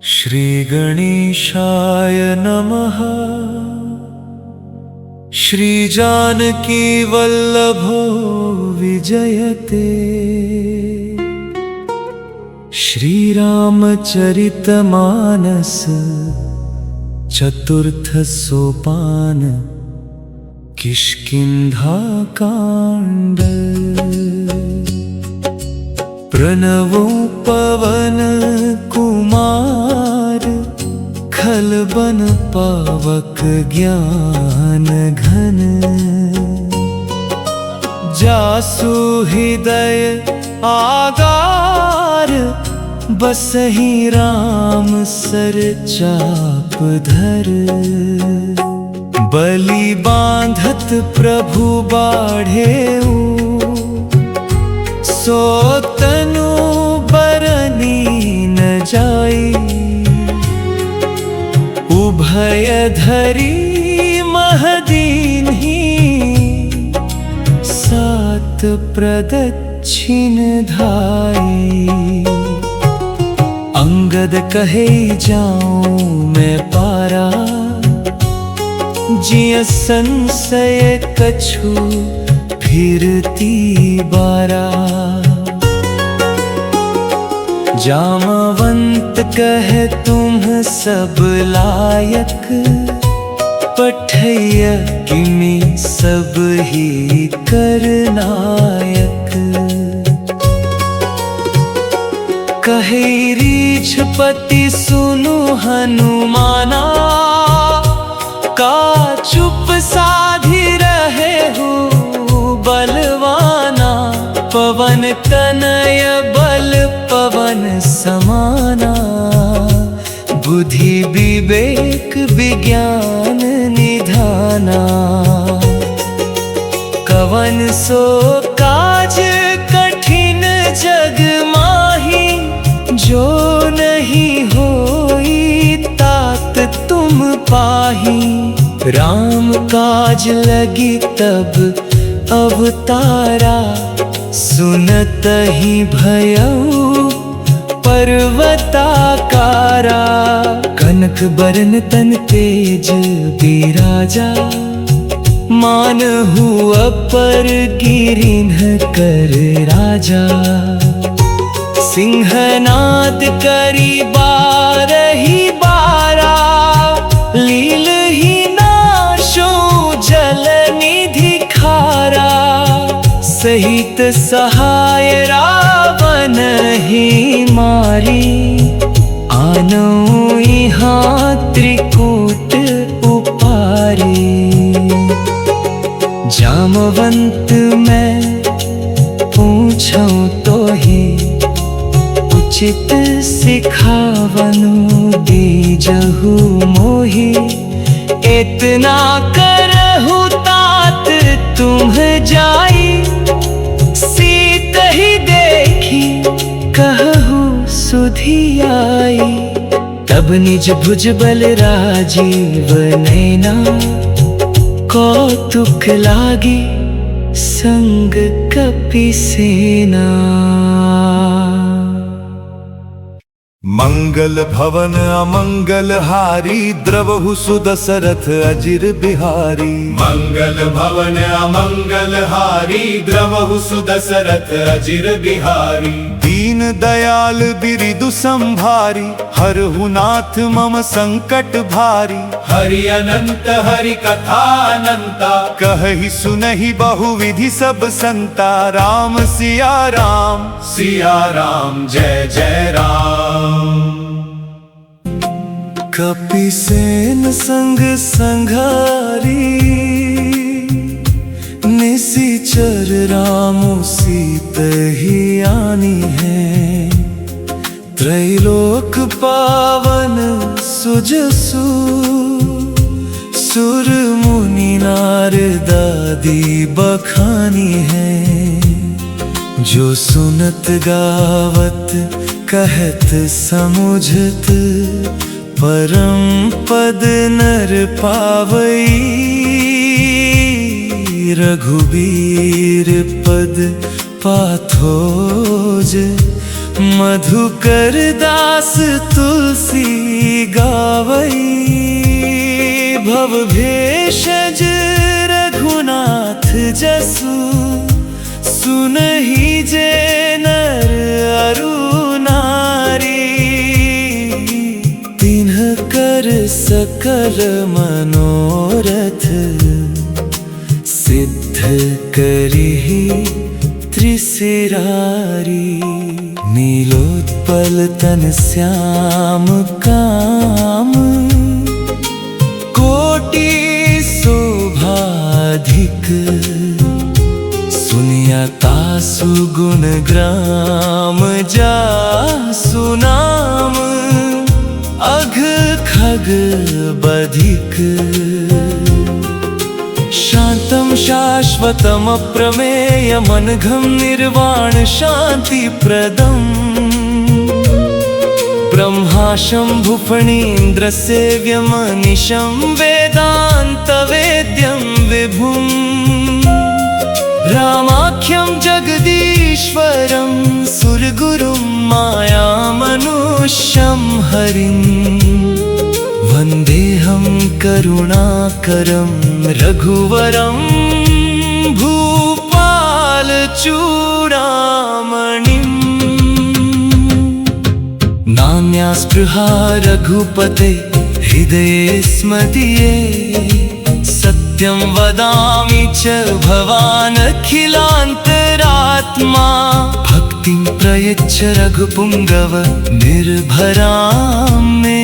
श्री गणेशाय नमः। श्री जानकी वल्लभो विजयते। श्री रामचरितमानस चतुर्थ सोपान किष्किंधाकांड। प्रणवो पवन कुमार खलबन पावक ज्ञान घन। जासु हृदय आगार बसहि राम सर चाप धर। बलि बांधत प्रभु बाढ़ेऊ सो तनु बरनी न जाई। उभय धरी महदीन्ही सात प्रदक्षिण धाई। अंगद कहे जाऊं मैं पारा जिया संशय कछु फिरती बारा। जामवंत कहे तुम सब लायक पठैया किमि सब ही करनायक। कहे रीछपति सुनु हनुमाना का चुप साधी रहे हो बलवाना। पवन तनय बल पवन समाना। बुद्धि विवेक विज्ञान निधाना। कवन सो काज कठिन जग माही जो नहीं होई तात तुम पाही। राम काज लगी तब अवतारा सुनत ही भयऊ पर्वताकारा। कनक बरन तन तेज बिराजा मानहु अपर गिरिन्ह कर राजा। सिंहनाद करी बारही बारा लील ही नाशो जल निधि खारा। सहित सहाय रावण ही मारी आनो यहाँ त्रिकूट उपारी। जामवंत मैं पूछूं तो ही उचित सिखावनु दीजहु मोहि। इतना करहु तात तुम जाई सीत ही देखी कहु सुधि आई। तब निज भुज बल राजीव नैना कौतुक लागी संग कपि सेना। मंगल भवन अमंगल हारी द्रवहु सुदशरथ अजिर बिहारी। मंगल भवन अमंगल हारी द्रवहु सुदशरथ अजिर बिहारी। दीन दयाल बिरिदु संभारी हरहु नाथ मम संकट भारी। हरि अनंत हरि कथा अनंता कहहि सुनहि बहुविधि सब संता। राम सिया राम जय जय राम। कपिसेन संग संघारी निशिचर राम सीत ही आनी है। त्रैलोक पावन सुजसु सुर मुनि नारद आदि बखानी है। जो सुनत गावत कहत समुझत परम पद नर पावई। रघुबीर पद पाथोज मधुकर दास तुलसी जसु सुनहि जे नर अरु नारी, तिन्ह कर सकल मनोरथ सिद्ध करिहि त्रिशिरारी। नीलोत्पल तन श्याम काम, कोटि शोभाधिक। सुनिया तासु गुण ग्राम जासु नाम, अघ खग बधिक। शांतं शाश्वतम् अप्रमेयम् अनघं निर्वाण शांति प्रदम्, ब्रह्मा शंभु फणीन्द्र सेव्यम् निशं वेदांत वेद्यं विभुम्। रामाख्यं जगदीश्वरं सुरगुरुं मायामनुष्यं हरिं। वन्देऽहं करुणाकरं रघुवरं भूपालचूडामणिम्। नान्या स्पृहा रघुपते हृदये स्मदीये, सत्यं वदामि च भवान् अखिलान्तरात्मा। भक्तिं प्रयच्छ रघुपुङ्गव निर्भरां मे,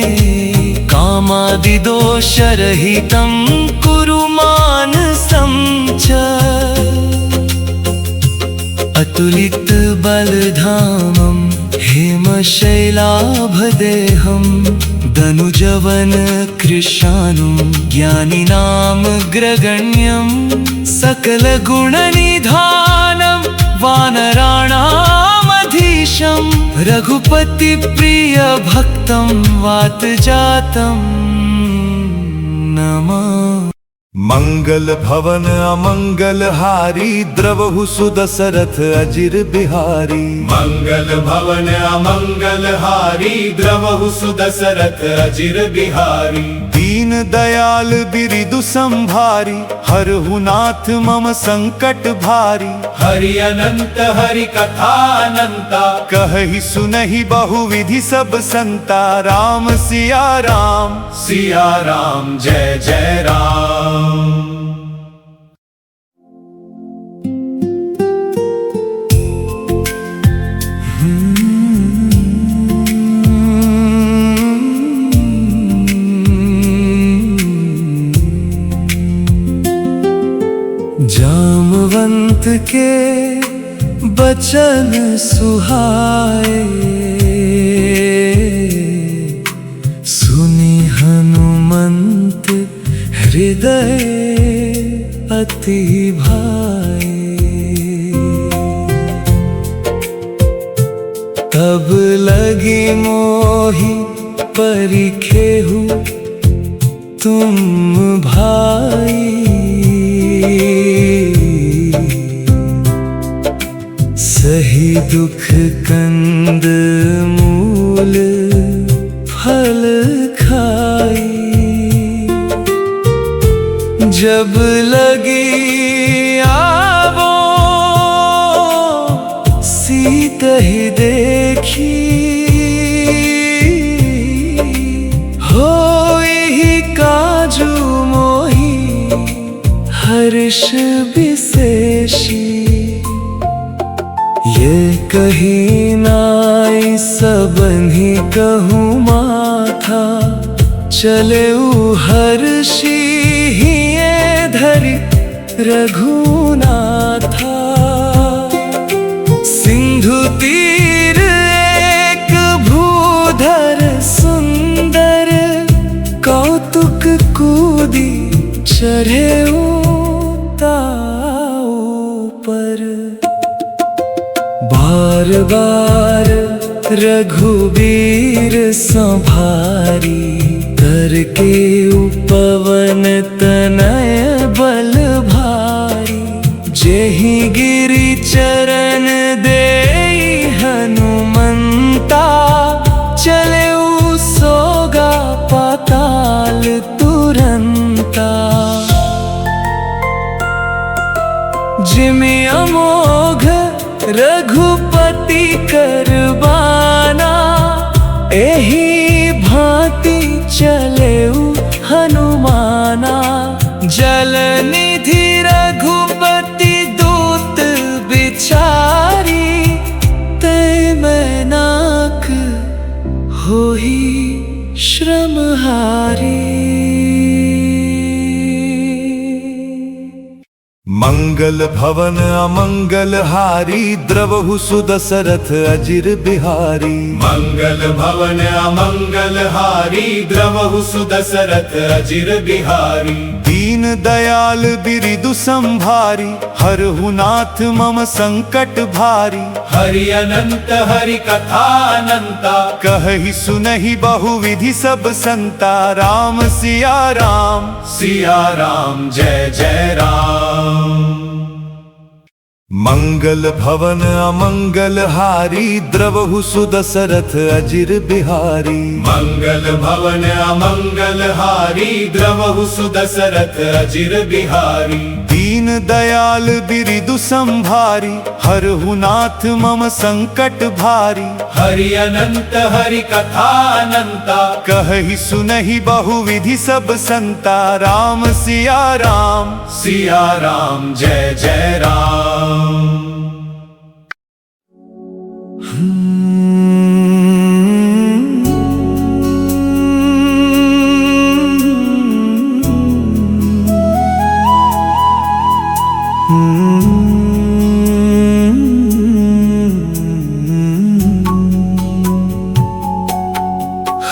कामादिदोषरहितं कुरु मानसं च। अतुलित बलधामं हेमशैलाभदेहं, दनुजवन कृशानुं ज्ञानिनामग्रगण्यं। सकलगुणनिधानं वानराणामधीशं, रघुपतिप्रियभक्तं वातजातं नमः। मंगल भवन अमंगल हारी, द्रवहु सुदशरथ अजिर बिहारी। मंगल भवन अमंगल हारी, द्रवहु सुदशरथ अजिर बिहारी। दीन दयाल बिरिदु संभारी, हरहु नाथ मम संकट भारी। हरि अनंत हरि कथा अनंता, कहहि सुनहि बहुविधि सब संता। राम सिया राम, सिया राम जय जय राम। जामवंत के बचन सुहाए, सुनि हनुमंत हृदय अति भाए। तब लगी मोहि परिखेहु तुम भाई, सही दुख कंद मूल फल खाई। जब लगी आवो सीत ही देखी, होई ही काजू मोही हर्ष विशेषी। ये कही नाई सबन्हि कहूँ माथा, चले हर्षि हिये धरि रघुनाथा। सिंधु तीर एक भूधर सुंदर, कौतुक कूदी चढ़े ताऊ पर। बार बार रघुबीर संभारी, करके उपवन तनय बल भारी। जेहि गिरि चरण देई हनुमंता, चले सोगा पाताल तुरंता। जिमि अमोघ रघुपति करबाना, एही भांति चलेउ हनुमाना। जल निधि रघुपति दूत बिचारी, तै मैनाक होहि श्रमहारी। मंगल भवन अमंगल हारी, द्रवहु सुदशरथ अजिर बिहारी। मंगल भवन अमंगल हारी, द्रवहु सुदशरथ अजिर बिहारी। दीन दयाल बिरिदु संभारी, हरहु नाथ मम संकट भारी। हरि अनंत हरि कथा अनंता, कहहि सुनहि बहुविधि सब संता। राम सिया राम, सिया राम जय जय राम। मंगल भवन अमंगल हारी, द्रवहु सुदशरथ अजिर बिहारी। मंगल भवन अमंगल हारी, द्रवहु सुदशरथ अजिर बिहारी। दीन दयाल बिरिदु संभारी, हरहु नाथ मम संकट भारी। हरि अनंत हरि कथा अनंता, कहहि सुनहि बहुविधि सब संता। राम सिया राम, सिया राम जय जय राम।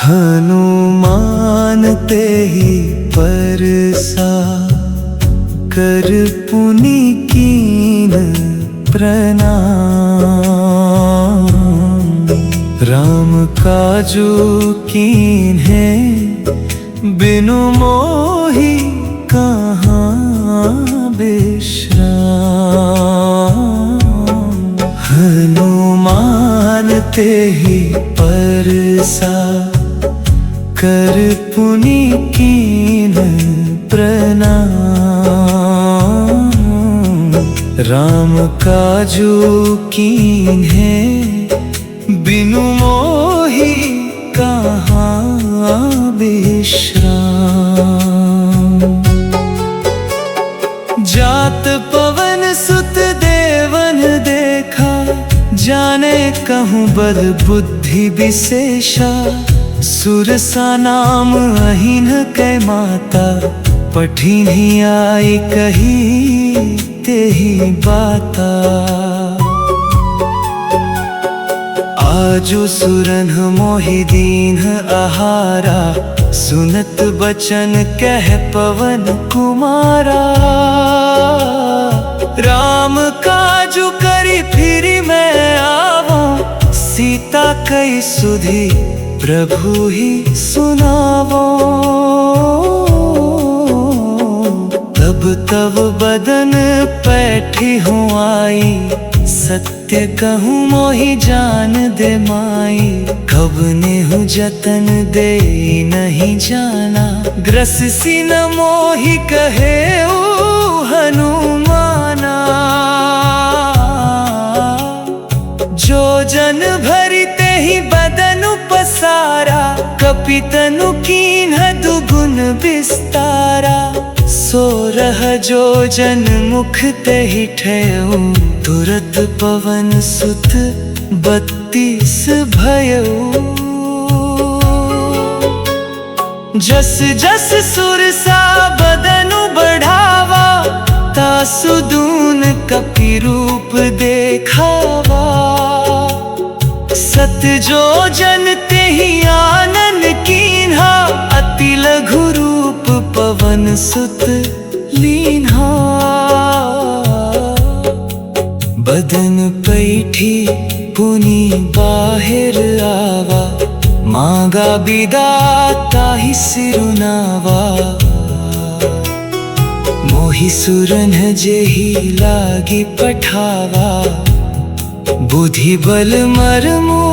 हनुमान तेहि परसा, कर पुनि कीन प्रणाम। राम काजू कीन्हे, बिनु मोहि कहाँ विश्राम। हनुमान तेहि परसा, कर पुनि कीन प्रणाम। राम काजू कीन्हे, बिनु मोहि कहाँ विश्राम। जात पवन सुत देवन देखा, जाने कहूँ बल बुद्धि विशेषा। सुरसा नाम अहिन कै माता, पठिनी आई कही तेहि बाता। आजु सुरन मोहि दीन आहारा, सुनत बचन कह पवन कुमारा। राम काजु करी फिरि मैं आवो, सीता कई सुधि प्रभु ही सुनावो। तब तब बदन पैठी हूँ आई, सत्य कहूँ मोहि जान दे माई। कब ने हूँ जतन दे नहीं जाना, ग्रससी न मोहि कहे ओ हनुमाना। जो जन भरि तेहि बदन पसारा, कपितनु कीन्ह दुगुन विस्तारा। सो रह जो जन मुख तेहि ठेऊ, तुरत पवन सुत 32 भयऊ। जस जस सुरसा बदनु बढ़ावा, तासु दून कपि रूप देखावा। सत जो जन तेहि आनन कीन्हा, अति लघु रूप पवन सुत लीन्हा। बदन पैठी पुनि बाहिर आवा, मांगा बिदा ताहि सिरुनावा। मोहि सुरन जेहि लागी पठावा, बुद्धि बल मरमु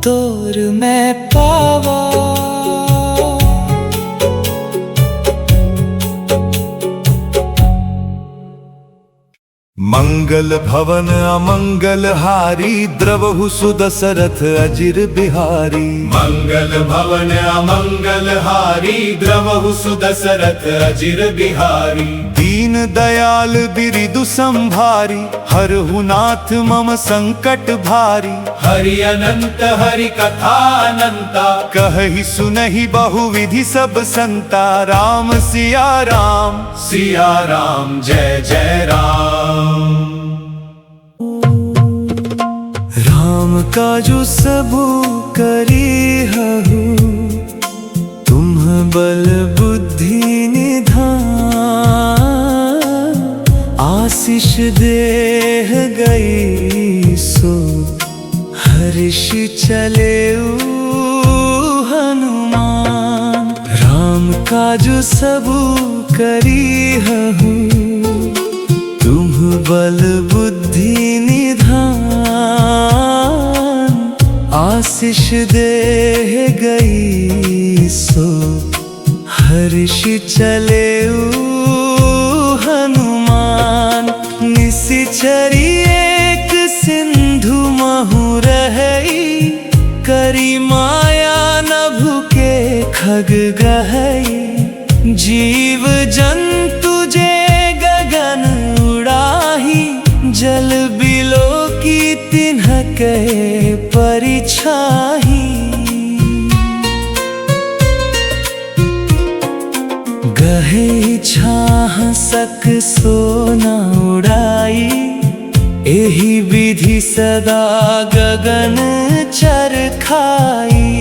तोर मैं पावा। मंगल भवन अमंगल हारी द्रवहु सुदशरथ अजिर बिहारी। मंगल भवन अमंगल हारी द्रवहु सुदशरथ अजिर बिहारी। दीन दयाल बिरिदु संभारी हरहु नाथ मम संकट भारी। हरि अनंत हरि कथा अनंता कहहि सुनहि बहुविधि सब संता। राम सिया राम सिया राम जय जय राम। राम काजु सबु करी हहु तुम बल बुद्धि निधान। आशीष देह गई सो हर्ष चले हनुमान। राम काजु सबु करी हहु तुम बल बुद्धि निधान। आशीष देह गई सो हर्ष चले हनुमान। निशिचरी एक सिंधु महु रहई करी माया नभु के खग गहई। जीव जंतु जे गगन उड़ाही जल बिलो की तिन्ह के परिछाही। गहे छाह सक सोना उड़ाई एहि विधि सदा गगन चरखाई।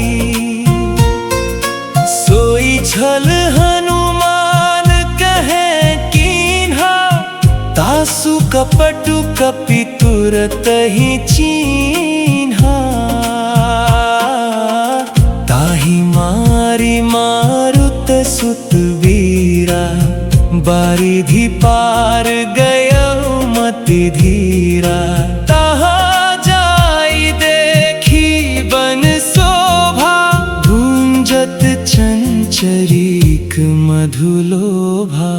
सोई छल हनुमान कहे कीन्हा तासु कपटु कपि तुरत ही चीन्हा। ताहि मारी मारुत सुत वीरा बारिधि पार गयो मति धीरा। तहा जाई देखी बन शोभा भूंजत चंचरीक मधुलोभा।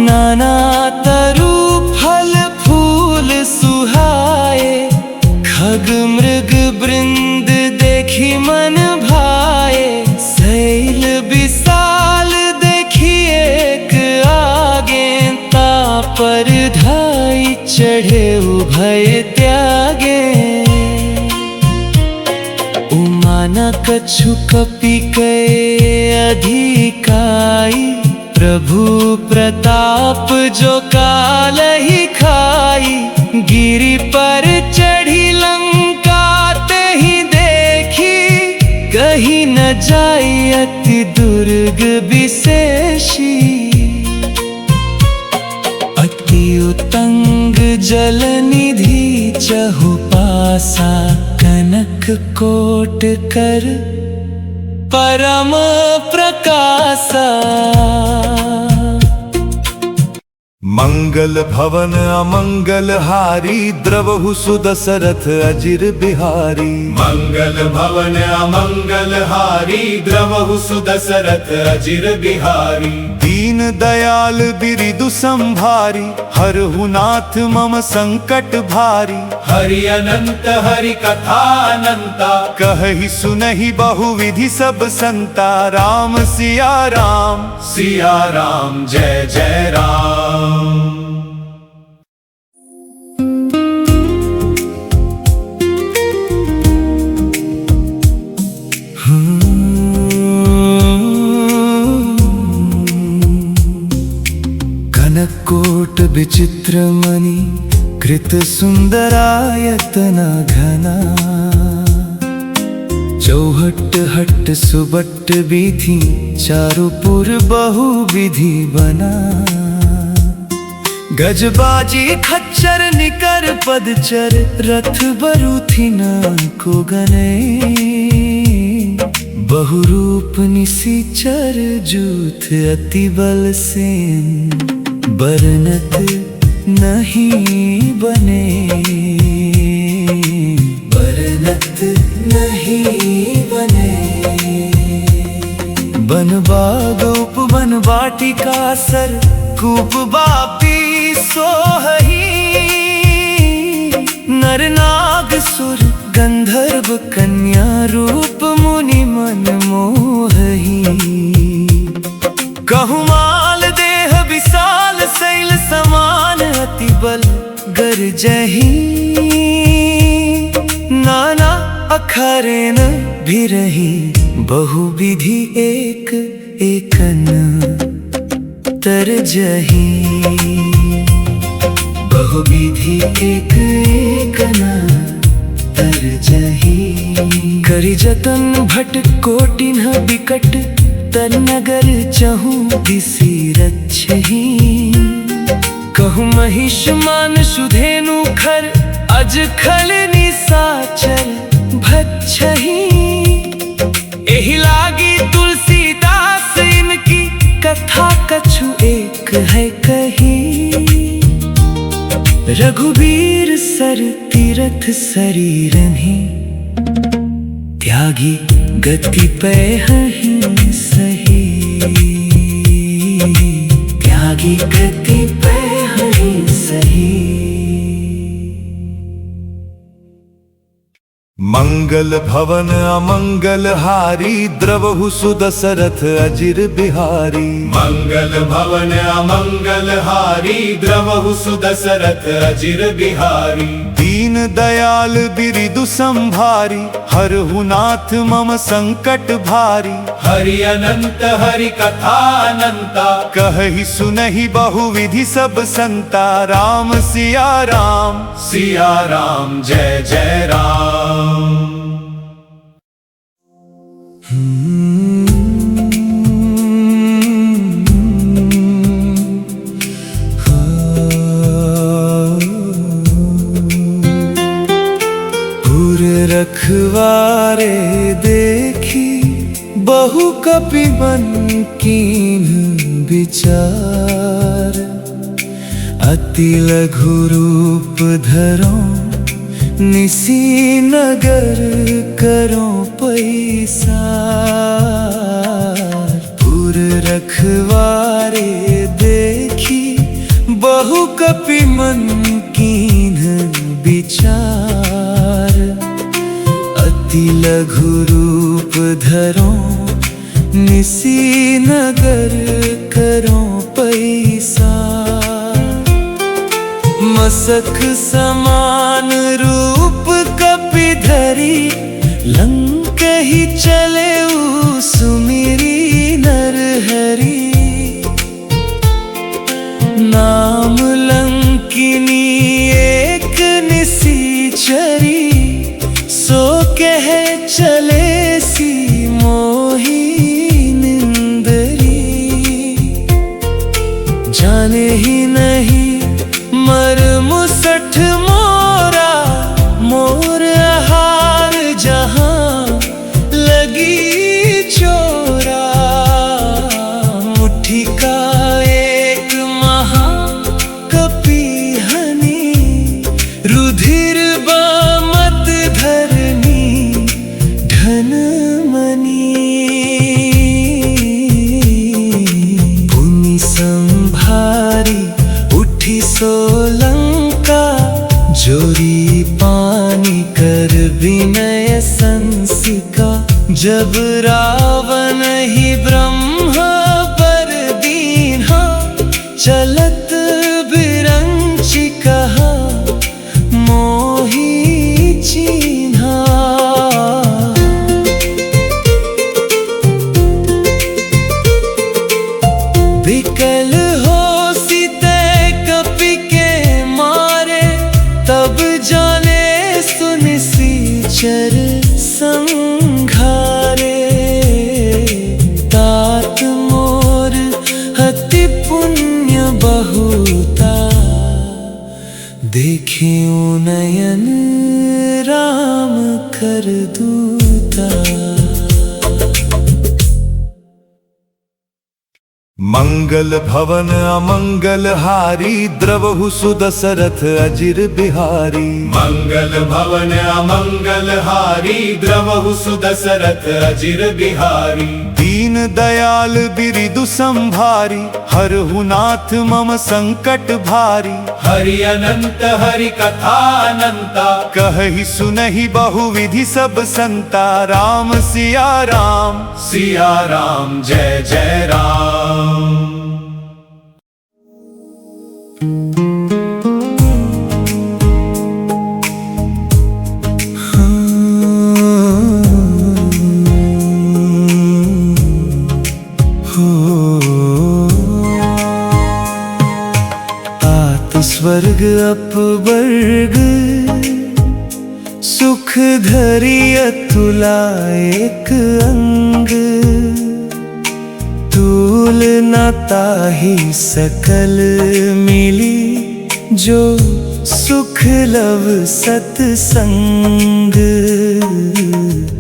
नाना तरु फल फूल सुहाए खग मृग वृंद देखी मन भाए। शैल विशाल देखी एक आगे तापर धाई चढ़े उभय त्यागे। उमाना कछु कपि के अधिकाई प्रभु प्रताप जो काल ही खाई। गिरि पर चढ़ी लंका ते ही देखी कहीं न जाई अति दुर्ग विशेषी। अति उतंग जल निधि चहु पासा कनक कोट कर परम प्रकाशा। मंगल भवन अमंगल हारी द्रवहु सुदशरथ अजिर बिहारी। मंगल भवन अमंगल हारी द्रवहु सुदशरथ अजिर बिहारी। दीन दयाल बिरिदु संभारी हरहु नाथ मम संकट भारी। हरि अनंत हरि कथा अनंता कहहि सुनहि बहुविधि सब संता। राम सिया राम सिया राम जय जय राम। कनकोट विचित्र मणि कृत सुंदरायतना घना। चौहट हट सुबट विधि चारुपुर बहु विधि बना। गजबाजी खच्चर निकर पदचर रथ बरूथिना को गने। बहुरूप निशिचर जूथ अति बल सेन बरनत नहीं बने। बरनत नहीं बने। बन बाग उपवन बाड़ मालिका सर कूप बापी सोहही नर नाग सुर गंधर्व कन्या रूप मुनि मन मोहही कहूँ माल देह विशाल शैल समान अति बल गरजही नाना अखरेन भी रही बहुविधि एक एकन तरजही बहुविधि एक एकन तरजही करि जतन भट कोटिन बिकट तनगर चहु दिसि रक्षहि कहु महिष मान सुधेनु खर अज खल निसाचर भक्षहि एहि लागी तुलसीदास इनकी कथा कछु एक है कही रघुबीर सर तीरथ शरीरहि त्यागी गति पैहि सही त्यागी गति पैहि सही। मंगल भवन अमंगल हारी द्रवहु सुदशरथ अजिर बिहारी मंगल भवन अमंगल हारी द्रवहु सुदशरथ अजिर बिहारी दीन दयाल बिरिदु संभारी हरहु नाथ मम संकट भारी हरि अनंत हरि कथा अनंता कहहि सुनहि बहुविधि सब संता राम सिया राम जय जय राम। रखवारे देखी बहु कपि मन कीन विचार अति लघु रूप धरो निसी नगर करो पैसार पुर रखवारे देखी बहु कपि मन कीन विचार अति लघु रूप धरो निसी नगर करो पैसा मसक समान रूप कपि धरी लंक ही चले सुमिरी नरहरि नाम लंकिनी एक निसीचरी सो कह चले सी मोही निंदरी जाने ही नहीं मर्म सठ मोरा मोर हार जहां लगी चोरा मुट्ठी का एक महा कपि हनी रुधिर बामत धरनी धन मनी भूमि संभारी उठी सोलंका जोरी पानी कर विनय संसिका जब रावण ही ब्रह्मा पर दीन्हा चलत बिरंची कहा मोही चिन्हा विकल हो सीते कपि के मारे तब जाने सुनिसीचर संघारे तात मोर अति पुण्य बहुता देखियो नयन राम कर दूता। मंगल भवन अमंगल हारी द्रवहु सुदशरथ अजिर बिहारी। मंगल भवन अमंगल हारी द्रवहु सुदशरथ अजिर बिहारी। दीन दयाल बिरिदु संभारी हरहु नाथ मम संकट भारी। हरि अनंत हरि कथा अनंता कहहि सुनहि बहुविधि सब संता राम सिया राम। सिया राम जय जय राम। स्वर्ग अपवर्ग सुख धरि अतुला एक अंग। तूल न ताहि सकल मिली जो सुख लव सतसंग।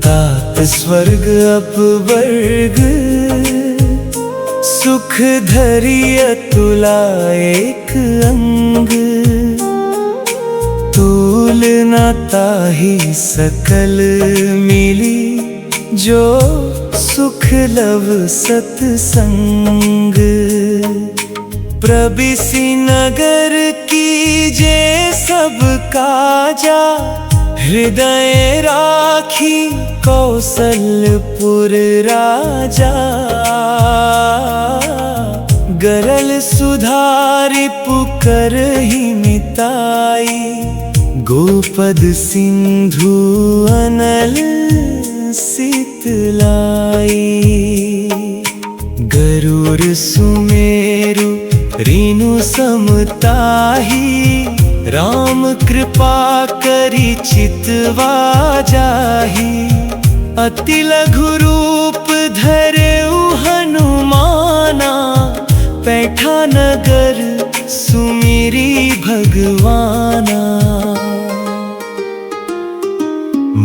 तात स्वर्ग अपवर्ग सुख धरि अतुला एक अंग। तूल न ताहि सकल मिली जो सुख लव सतसंग। प्रबिसि नगर कीजे सब काजा हृदय राखी कौशलपुर राजा। गरल सुधारि पुकारहि मिताई गोपद सिंधु अनल शीतलाई। गरुड़ सुमेरु रीनु समताही राम कृपा करि चितवा जाहि। अति लघु रूप धरऊ हनुमाना पैठा नगर सुमिरी भगवाना।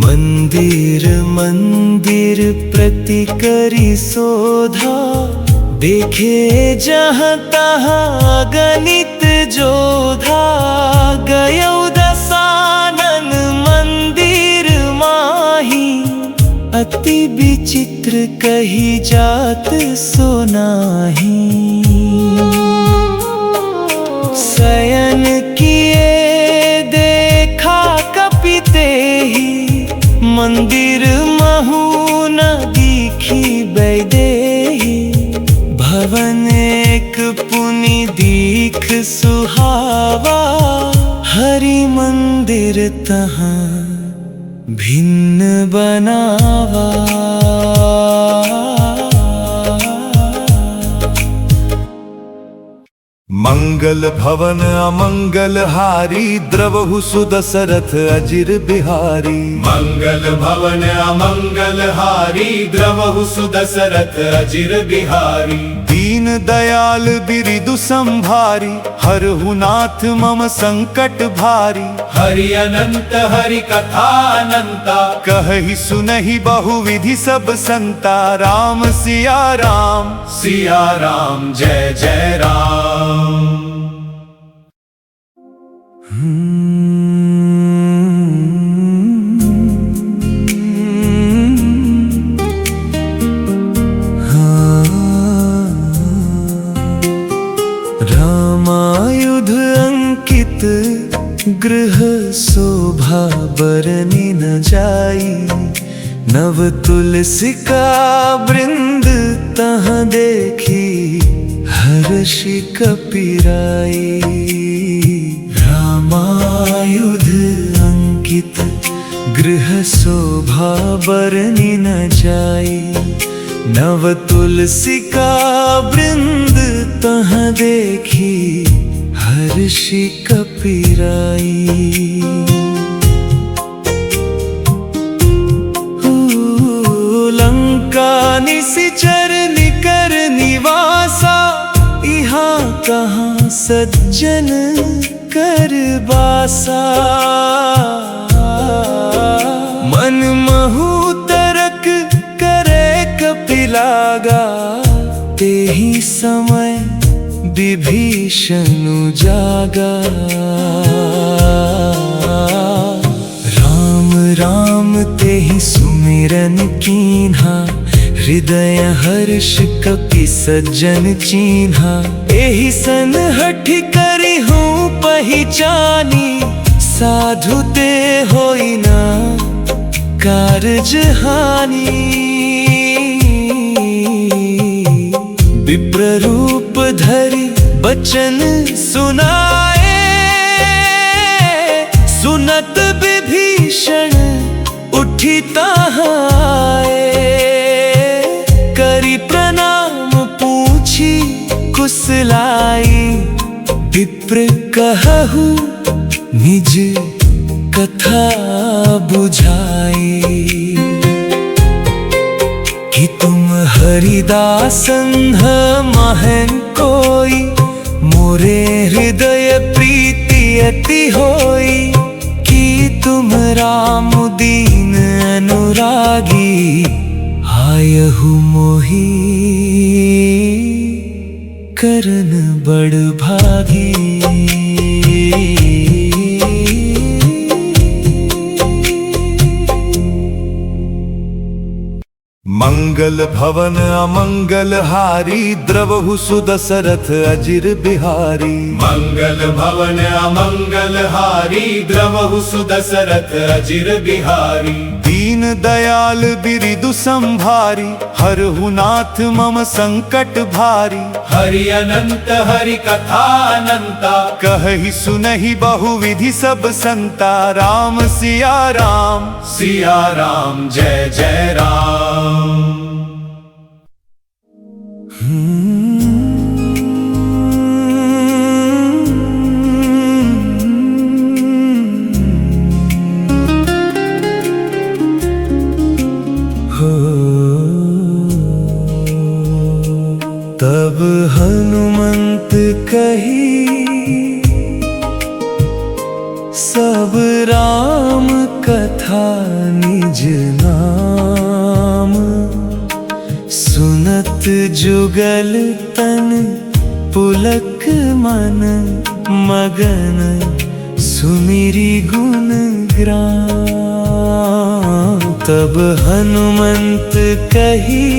मंदिर मंदिर प्रति करि शोधा देखे जहाँ तहाँ गणित जोधा। गयौ दसानन मंदिर माही अति विचित्र कही जात सोनाही। शयन किए देखा कपितेहि मंदिर महु न दीखी बैदेहि। भवन एक पुनि दीख सुहावा हरि मंदिर तहाँ भिन्न बनावा। मंगल भवन अमंगल हारी द्रवहु सुदशरथ अजिर बिहारी। मंगल भवन अमंगल हारी द्रवहु सुदशरथ अजिर बिहारी। दीन दयाल बिरिदु संभारी हरहु नाथ मम संकट भारी। हरि अनंत हरि कथा अनंता कहहि सुनहि बहुविधि सब संता राम सिया राम। सिया राम जय जय राम। रामायुध अंकित गृह शोभा बरनि न जाई। नव तुलसिका वृंद तहाँ देखी हर्षि कपिराई। रामायुध अंकित गृह शोभा बरनि न जाई। नव तुलसिका वृंद तहाँ देखी हर्षि कपिराई। लंका निशिचर निकर निवासा यहाँ कहाँ सज्जन कर बासा। मन महु तरक करे कपिलागा तेहि समय विभीषण जागा। राम राम तेहि सुमिरन कीन्हा, हृदय हर्ष कपि सज्जन चीन्हा। एहि सन हठि करि हूँ पहिचानी, साधु ते होई ना कारज हानि। विप्र रूप धरि बचन सुनाए, सुनत विभीषण उठि ताहाए। करि प्रणाम पूछी कुशलाई, विप्र कहहु निज कथा बुझाई। कि तुम हरिदासन महन कोई, मोरे हृदय प्रीति अति होई। कि तुम राम दीन अनुरागी, आयहु मोहि करन बड़ भागी। मंगल भवन अमंगल हारी, द्रवहु सुदशरथ अजिर बिहारी। मंगल भवन अमंगल हारी, द्रवहु सुदशरथ अजिर बिहारी। दीन दयाल बिरिदु संभारी, हरहु नाथ मम संकट भारी। हरि अनंत हरि कथा अनंता, कहहि सुनहि बहुविधि सब संता। राम सिया राम, सिया राम जय जय राम। तब हनुमंत कही सब राम कथा निज नाम। सुनत जुगल तन पुलक मन, मगन सुमिरी गुण ग्राम। तब हनुमंत कही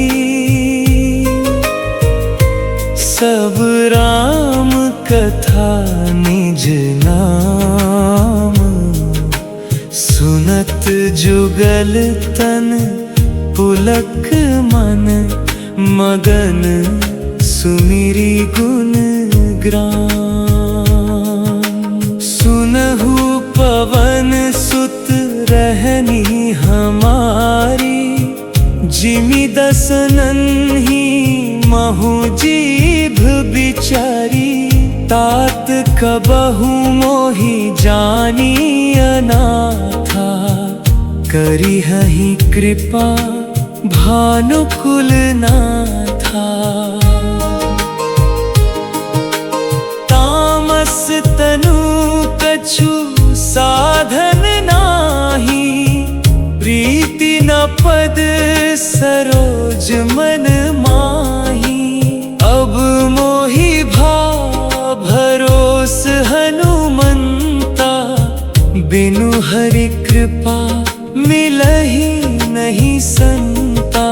सब राम कथा निज नाम। सुनत जुगल तन पुलक मन, मगन सुमिरी गुण ग्राम। सुनहु पवन सुत रहनी हमारी, जिमि दसनन ही महु जीभ बिचारी। तात कबहु मोहि जानी अनाथा, करिहहि कृपा भानुकुल नाथा। तामस तनु कछु साधन नाही, प्रीति न पद सरोज मन माही। अब मोहि भाव भरोस हनुमंता, बिनु हरि कृपा मिलहि नहीं संता।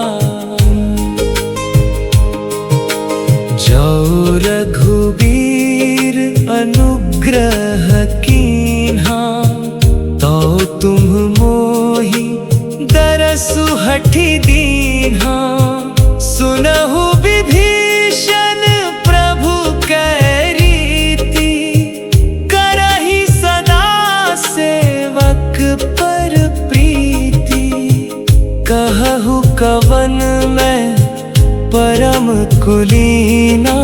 जो रघुबीर अनुग्रह कीन्हा, तो तुम मोहि दरसु हठि दीन्हा। सुनहु विभीषण प्रभु कै रीति, करहि सदा सेवक पर प्रीति। कहहु कवन मैं परम कुलीना,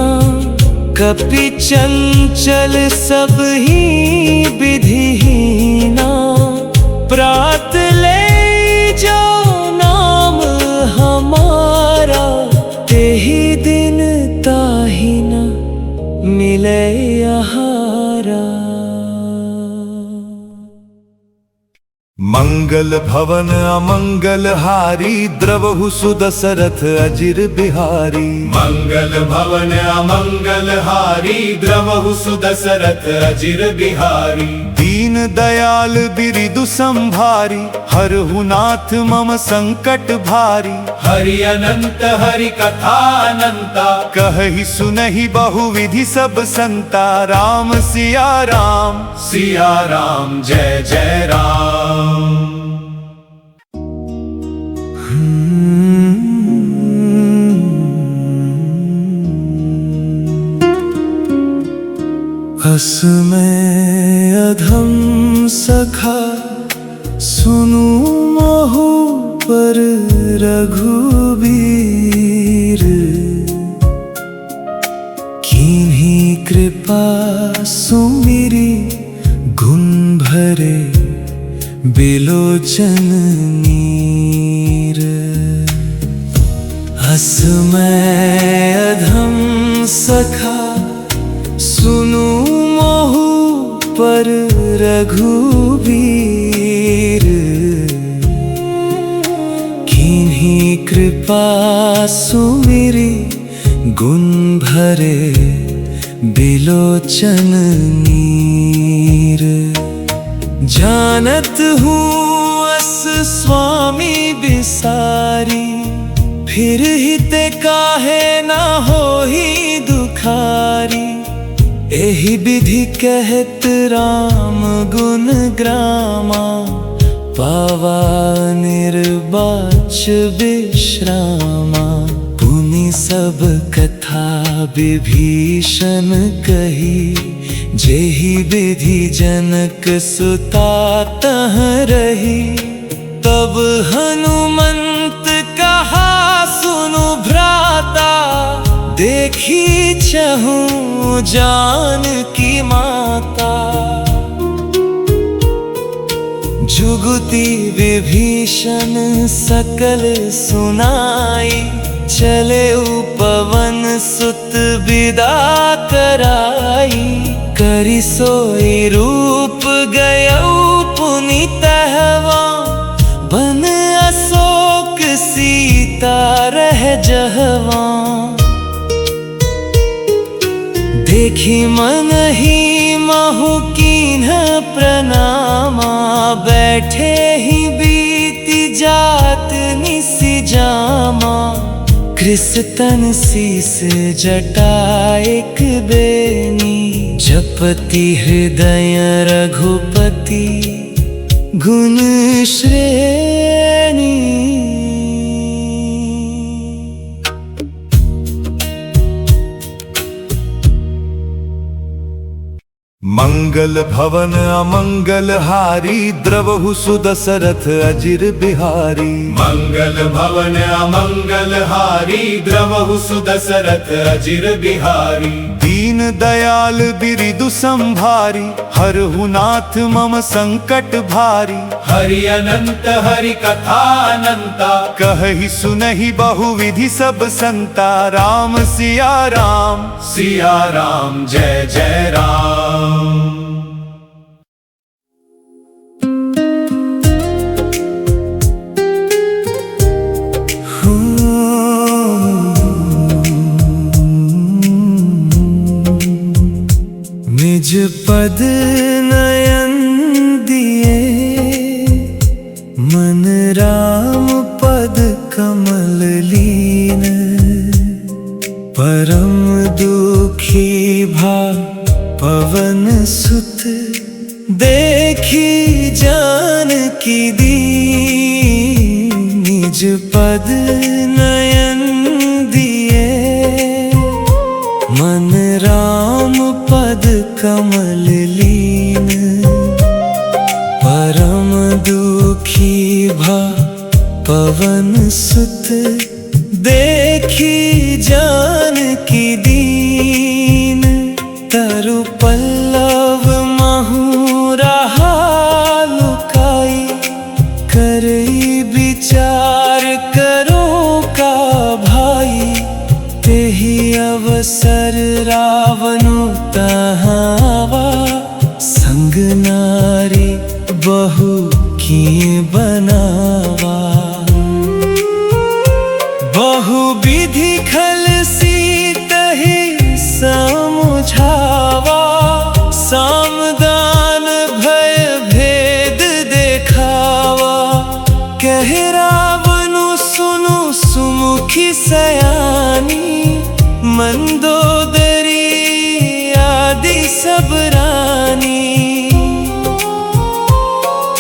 कपि चंचल सब ही विधिहीना। प्रात ले जो नाम हमारा, तेहि दिन ताहि न मिले आहारा। मंगल भवन अमंगल हारी द्रवहु सुदशरथ अजिर बिहारी। मंगल भवन अमंगल हारी द्रवहु सुदशरथ अजिर बिहारी। दीन दयाल बिरिदु संभारी हरहु नाथ मम संकट भारी। हरि अनंत हरि कथा अनंता कहहि सुनहि बहुविधि सब संता। राम सिया राम सिया राम जय जय राम। हस में अधम सखा सुनु महु पर रघुबीर। कीन्ही कृपा सुमिरी गुण भरे बिलोचन नीर। हस मैं अधम सखा सुनु मोहु पर रघुबीर। कीन्ही कृपा सुमिरी गुण भरे बिलोचन नीर। जानत हूँ अस स्वामी बिसारी फिर हिते काहे ना हो ही दुखारी। एहि विधि कहत राम गुण ग्रामा पावा निर्बाच विश्रामा। पुनि सब कथा विभीषण कही जेहि विधि जनक सुता तह रही। तब हनुमंत कहा सुनु भ्राता देखी चहूँ जानकी माता। जुगति विभीषण सकल सुनाई चले पवन सुत विदा कराई। करि सोई रूप गयौ पुनि तहवा बन अशोक सीता रह जहवा। देखी मन ही महु कीन्ह प्रणामा बैठे ही बीती जात निसि जामा। कृसतन शीस जटा एक बेनी जपति हृदय रघुपति गुण श्रेणी। मंगल भवन अमंगल हारी द्रवहु सुदशरथ अजिर बिहारी। मंगल भवन अमंगल हारी द्रवहु सुदशरथ अजिर बिहारी। दीन दयाल बिरिदु संभारी हरहु नाथ मम संकट भारी। हरि अनंत हरि कथा अनंता कहहि सुनहि बहुविधि सब संता। राम सिया राम सिया राम जय जय राम। निज पद नयन दिए मन राम पद कमल लीन। परम दुखी भा पवन सुत देखी जानकी दीन। निज पद नयन दिए मन राम पद कमल लीन। परम दुखी भा पवन सुत देखी जानकी दीन। तरु पल्लव महु रहा लुकाई करई विचार करो का भाई। तेहि अवसर रावणु तहावा संग नारी बहु किए बनावा। बहुविधि खल सीतहि समुझावा, सामदान भय भेद देखावा। कह रावनु सुनु सुमुखी सयानी, मंदोदरी आदि सब रानी।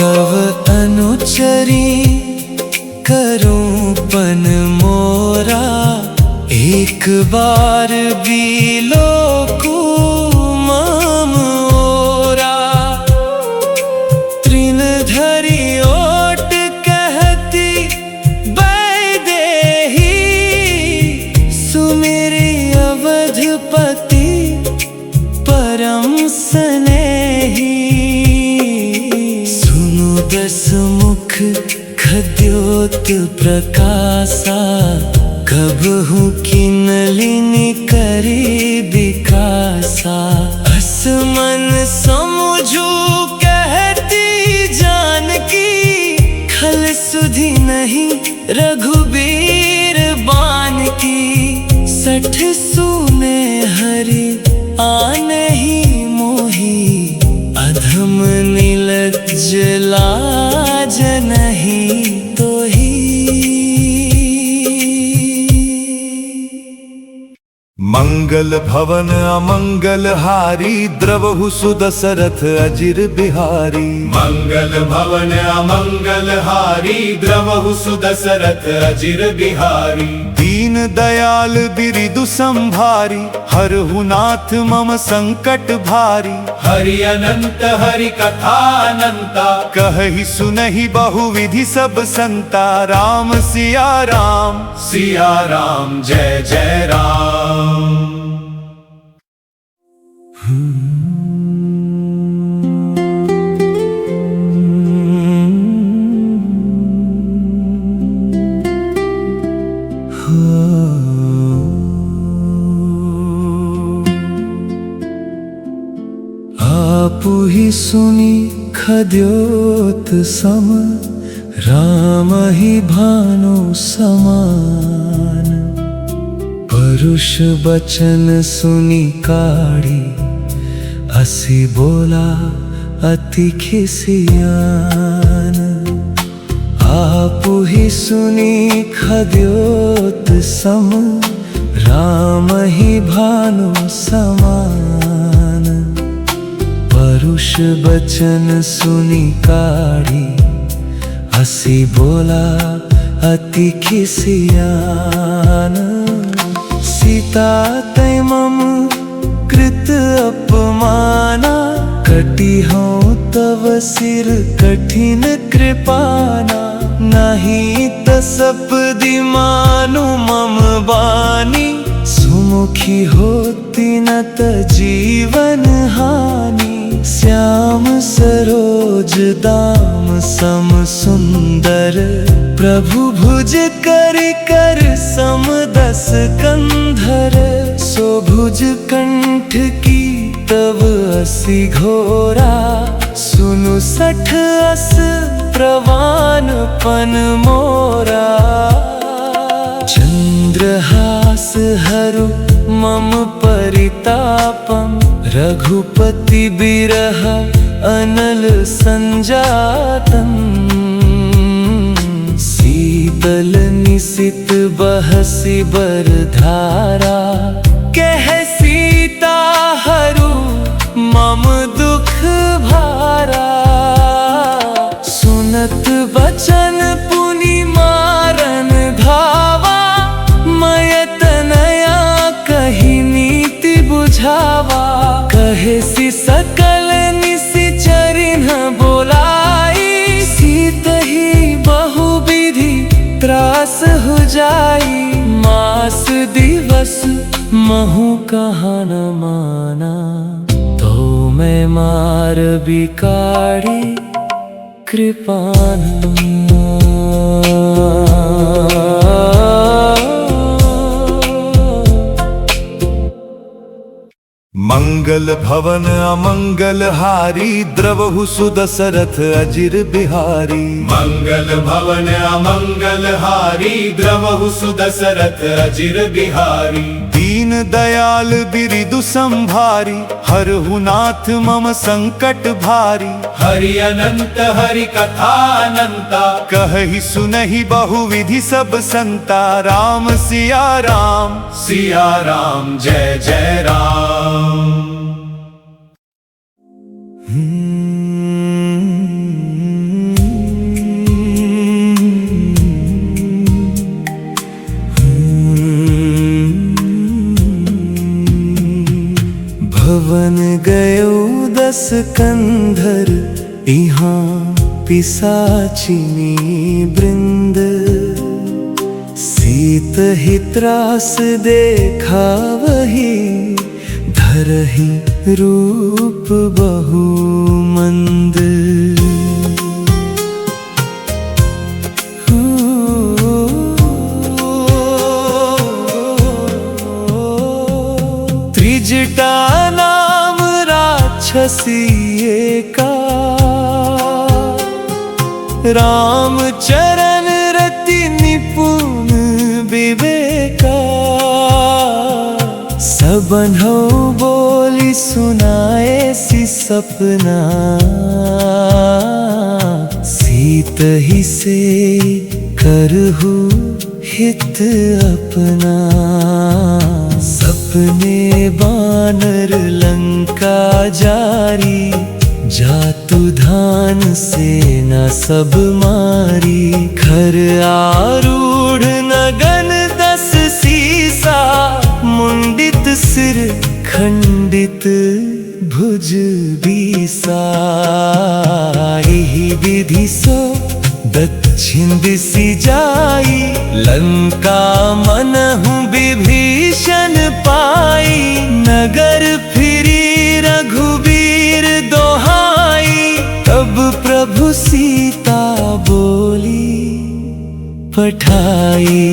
तव अनुचरी करूं पन मोरा, एक बार भी लोकु मम ओरा। तृण धरि ओट कहती वैदेही, सुमेरी अवधपति परम स्नेही। सुनु दस मुख खद्योत प्रकाशा, कबहु किनलिनि करी विकासा। असमन समझू कहती जानकी, खल सुधि नहीं रघुबीर बानकी। 60 सूने हरि आने ही मोही, अधम नीलज्ज लाज नहीं तोही। मंगल भवन अमंगल हारी, द्रवहु सुदशरथ अजिर बिहारी। मंगल भवन अमंगल हारी, द्रवहु सुदशरथ अजिर बिहारी। दीन दयाल बिरिदु संभारी, हरहु नाथ मम संकट भारी। हरि अनंत हरि कथा अनंता, कहहि सुनहि बहुविधि सब संता। राम सिया राम, सिया राम जय जय राम। आपु ही सुनी खद्योत सम, राम ही भानु समान। परुष बचन सुनी काढ़ी, असी बोला अति खिसियान। आपु ही सुनी खद्योत सम, राम ही भानु समान। परुष बचन सुनी काढ़ी, हसी बोला अति खिसियान। सीता तै मम कृत अपमाना, कटी हूँ तव सिर कठिन कृपाना। नहीं तसपदि मानु मम बानी, सुमुखी होती न त जीवन हानि। श्याम सरोज दाम सम सुंदर, प्रभु भुज कर कर सम 10 कंधर। सो भुज कंठ की तव 80 घोरा, सुनु 60 अस प्रवान पन मोरा। चंद्रहास हरु मम परितापम, रघुपति बिरह अनल संजातम। शीतल निशित बहसि बरधारा, कह सीता हरु मम दुख भारा। सुनत बचन पुनि मारन धावा, मयत नया कही नीति बुझावा। कहे सि सकल निशिचरिन बोलाई, सीत ही बहुविधि त्रास हो जाई। मास दिवस महु कहा न माना, तो मैं मार बिकाड़ी कृपान। मंगल मंगल भवन अमंगल हारी द्रवहु सुदशरथ अजिर बिहारी। मंगल भवन अमंगल हारी द्रवहु सुदशरथ अजिर बिहारी। दीन दयाल बिरिदु संभारी हरहु नाथ मम संकट भारी। हरि अनंत हरि कथा अनंता कहहि सुनहि बहुविधि सब संता राम सिया राम। सिया राम जय जय राम। भवन गयो 10 कंधर इहाँ पिशाचिनी वृंद। सीत ही त्रास देखा वही धरहि रूप बहु मंद। त्रिजटा नाम राक्षसी एका। राम चरण रति निपुण विवेका। सबन्हु बोली सुनाए सी सपना। सीत ही से करहु हित अपना। सपने बानर लंका जारी। जातु धान सेना सब मारी। खर आरूढ़ नगन 10 सीसा। मुंडित सिर खंडित भुज बीसा। एहि विधि सो दक्षिण दिशि जाई। लंका मनहु विभीषण पाई। नगर फिरी रघुबीर दोहाई। तब प्रभु सीता बोली पठाई।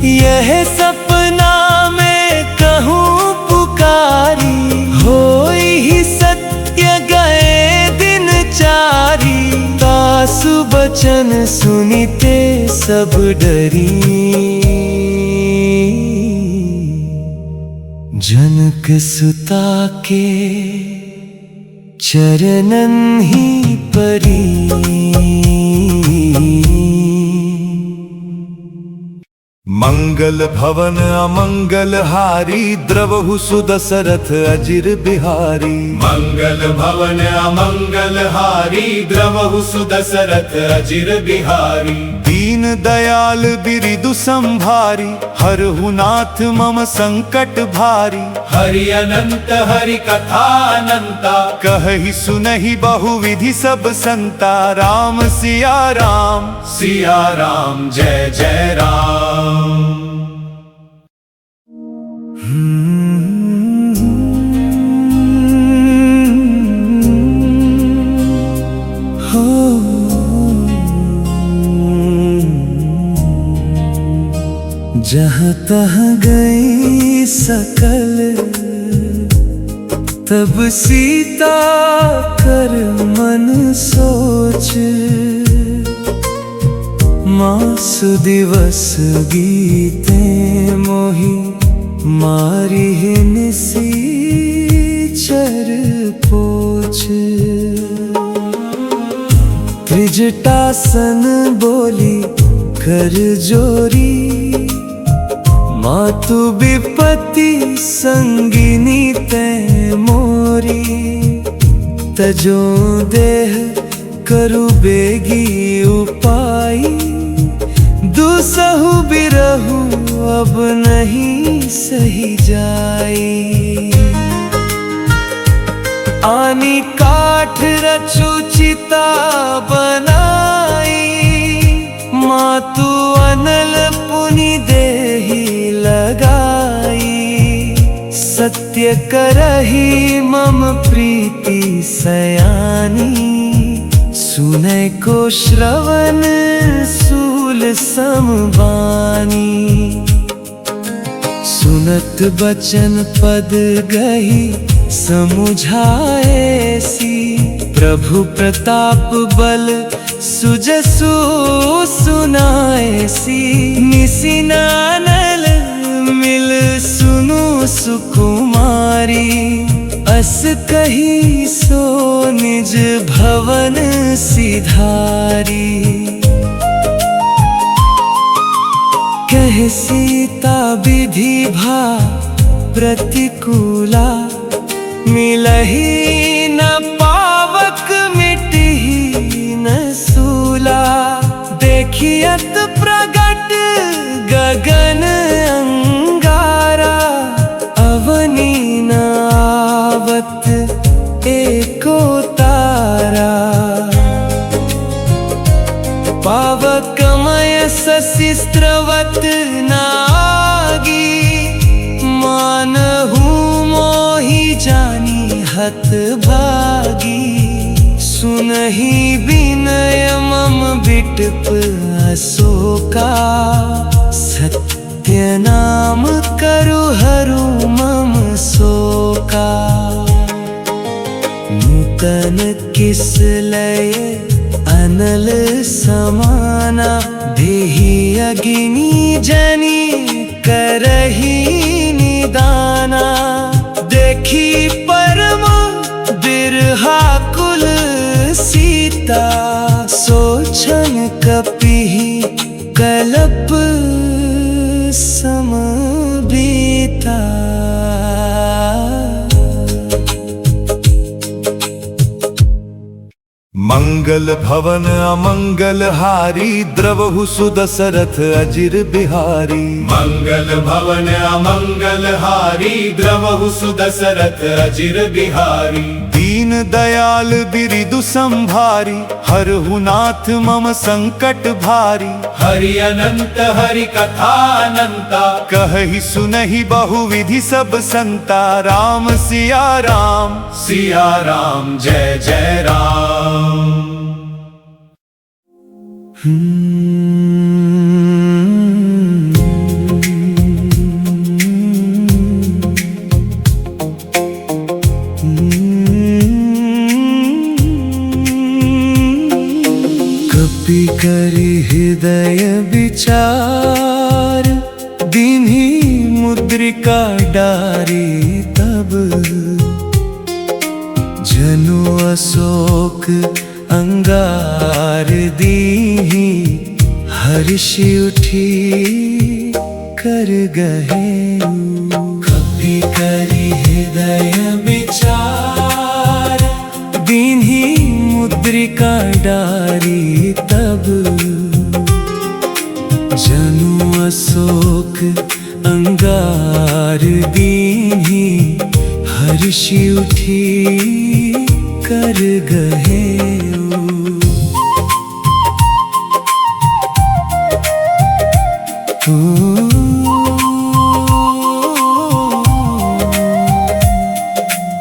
यह सपना में कहूँ पुकारी। होई ही सत्य गए दिन चारी। तासु बचन सुनिते सब डरी। जनक सुता के चरणन ही परी। मंगल भवन अमंगल हारी द्रवहु सुदशरथ अजिर बिहारी। मंगल भवन अमंगल हारी द्रवहु सुदशरथ अजिर बिहारी। दीन दयाल बिरिदु संभारी हरहु नाथ मम संकट भारी। हरि अनंत हरि कथा अनंता कहहि सुनहि बहुविधि सब संता राम सिया राम। सिया राम जय जय राम। जहाँ तहाँ गई सकल तब सीता कर मन सोच। मास दिवस गीते मोहि मारी निसी चर पोछ। त्रिजटासन बोली कर जोरी। मातु विपत्ति संगिनी तै मोरी। तजो देह करु बेगी उपाई। दुसहु बिरहु अब नहीं सही जाई। आनी काठ रचु चिता बनाई। मातु अनल पुनि देहि लगाई। सत्य करहि मम प्रीति सयानी। सुनै को श्रवण सूल समबानी। सुनत बचन पद गही समुझाएसी। प्रभु प्रताप बल सुजसु सुनाएसी। निसिनानल मिल सुनु सुकुमारी। अस कही सो निज भवन सिधारी। कह सीता विधि भा प्रतिकूला। मिलही न पावक मिटही न सूला। देखियत प्रगट गगन अंगारा। अवनी न आवत एको तारा। पावकमय सशिस्त्रवत नागी। मानहु मोहि जानी हत भागी। सुनहि विनय मम बिटप अशोका। सत्य नाम करु हरु मम शोका। नूतन किसलय अनल समाना। देहि अग्नि जनि करहि निदाना। देखी परम बिरहाकुल सीता। सोचन कपिहि कलप समबीता। मंगल भवन अमंगल हारी। द्रवहु सुदशरथ अजिर बिहारी। मंगल भवन अमंगल हारी। द्रवहु सुदशरथ अजिर बिहारी। दीन दयाल बिरिदु संभारी। हरहु नाथ मम संकट भारी। हरि अनंत हरि कथा अनंता। कहहि सुनहि बहुविधि सब संता। राम सिया राम। सिया राम जय जय राम। कपि करि हृदय विचार। दीन्ही मुद्रिका डारी तब। जनु अशोक अंगार दीहि। हर्षि उठी कर गहे। कपि करि हृदय विचार। दीन्ही मुद्रिका डारी तब। जनु अशोक अंगार दीन्ही। हर्षि उठी कर गहे।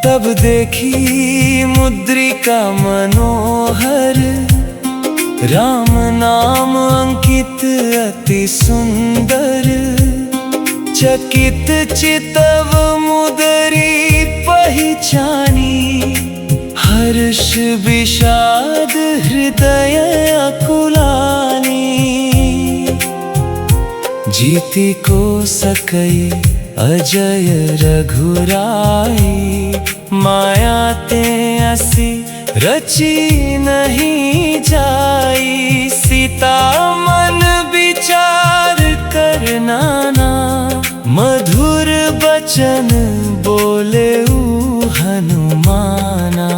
तब देखी मुद्रिका मनोहर। राम नाम अंकित अति सुंदर। चकित चितव मुदरी पहचानी। हर्ष विषाद हृदय अकुलानी। जीति को सकई अजय रघुराई। माया ते असी रची नहीं जाई। सीता मन विचार कर नाना। मधुर बचन बोले हनुमाना।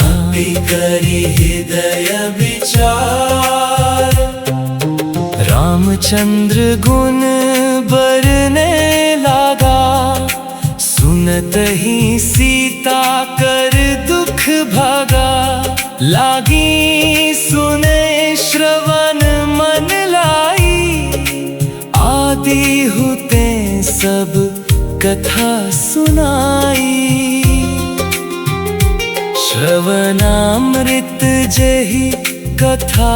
कपि करि हृदय विचार। रामचंद्र गुण बरने लागा। सुनत ही सीता कर दुख भागा। लागी सुने श्रवण मन लाई। आदि होते सब कथा सुनाई। श्रवणामृत जहि कथा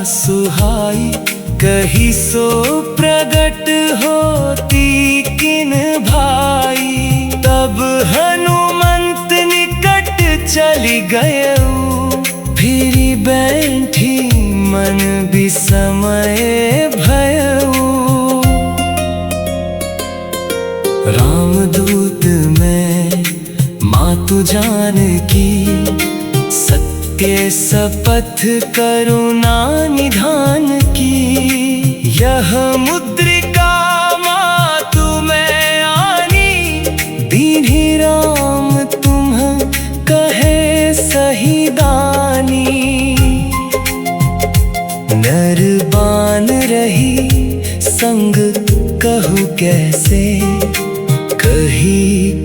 सुहाई। कही सो प्रगट होती कि दीन भाई। तब हनुमंत निकट चली गयऊ, फिरी बैठी मन विस्मय भयऊ। रामदूत में मातु जानकी, सत्य शपथ करुणा निधान की। यह मुद्रिका मातु में आनी, दीन्ही राम तुम कहे सही दानी। नरबान रही संग कहु कैसे, कही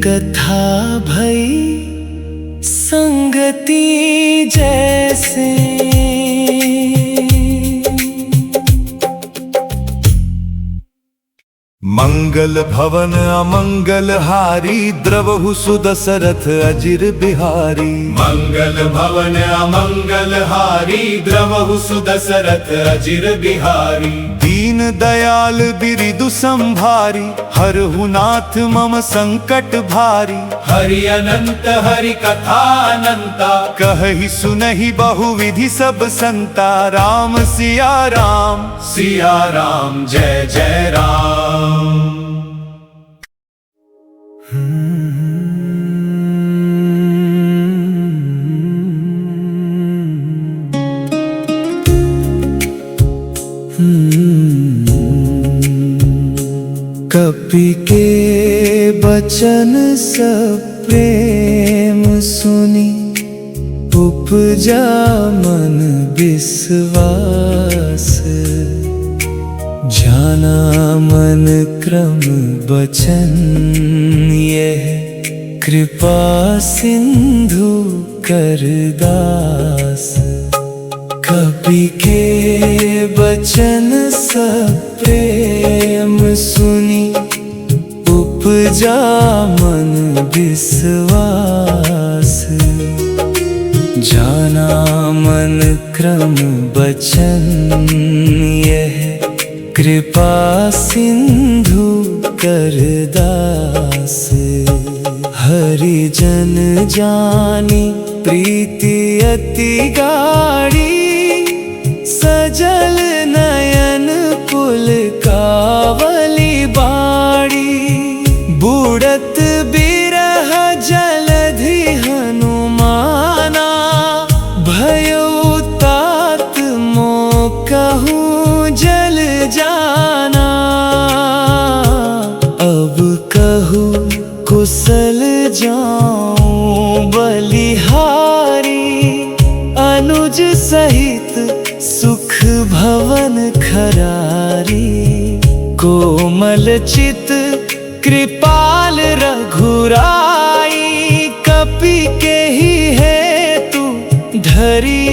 कथा भई संगति जैसे। मंगल भवन अमंगल हारी, द्रवहु सुदशरथ अजिर बिहारी। मंगल भवन अमंगल हारी, द्रवहु सुदशरथ अजिर बिहारी। दीन दयाल बिरिदु संभारी, हरहु नाथ मम संकट भारी। हरि अनंत हरि कथा अनंता, कहहि सुनहि बहुविधि सब संता। राम सिया राम, सिया राम जय जय राम। कपि के बचन सब प्रेम सुनी, उपजा मन विश्वास। जाना मन क्रम बचन यह, कृपा सिंधु करदास। कपि के बचन सब प्रेम सुनी, उपजा मन विश्वास। जाना मन क्रम बचन यह, कृपा सिंधु करदास। हरि जन जानी प्रीति अति गाढ़ी, सजल नयन पुल कावली बाड़ी। बूढ़त बिरह जलधि हनुमाना, भयो तात मोह कहूँ जल जाना। अब कहूँ कुशल जाऊं बलिहारी, अनुज सहित सुख भवन खरारी। कोमल चित कृपाल रघुराई, कपि के ही हेतु धरी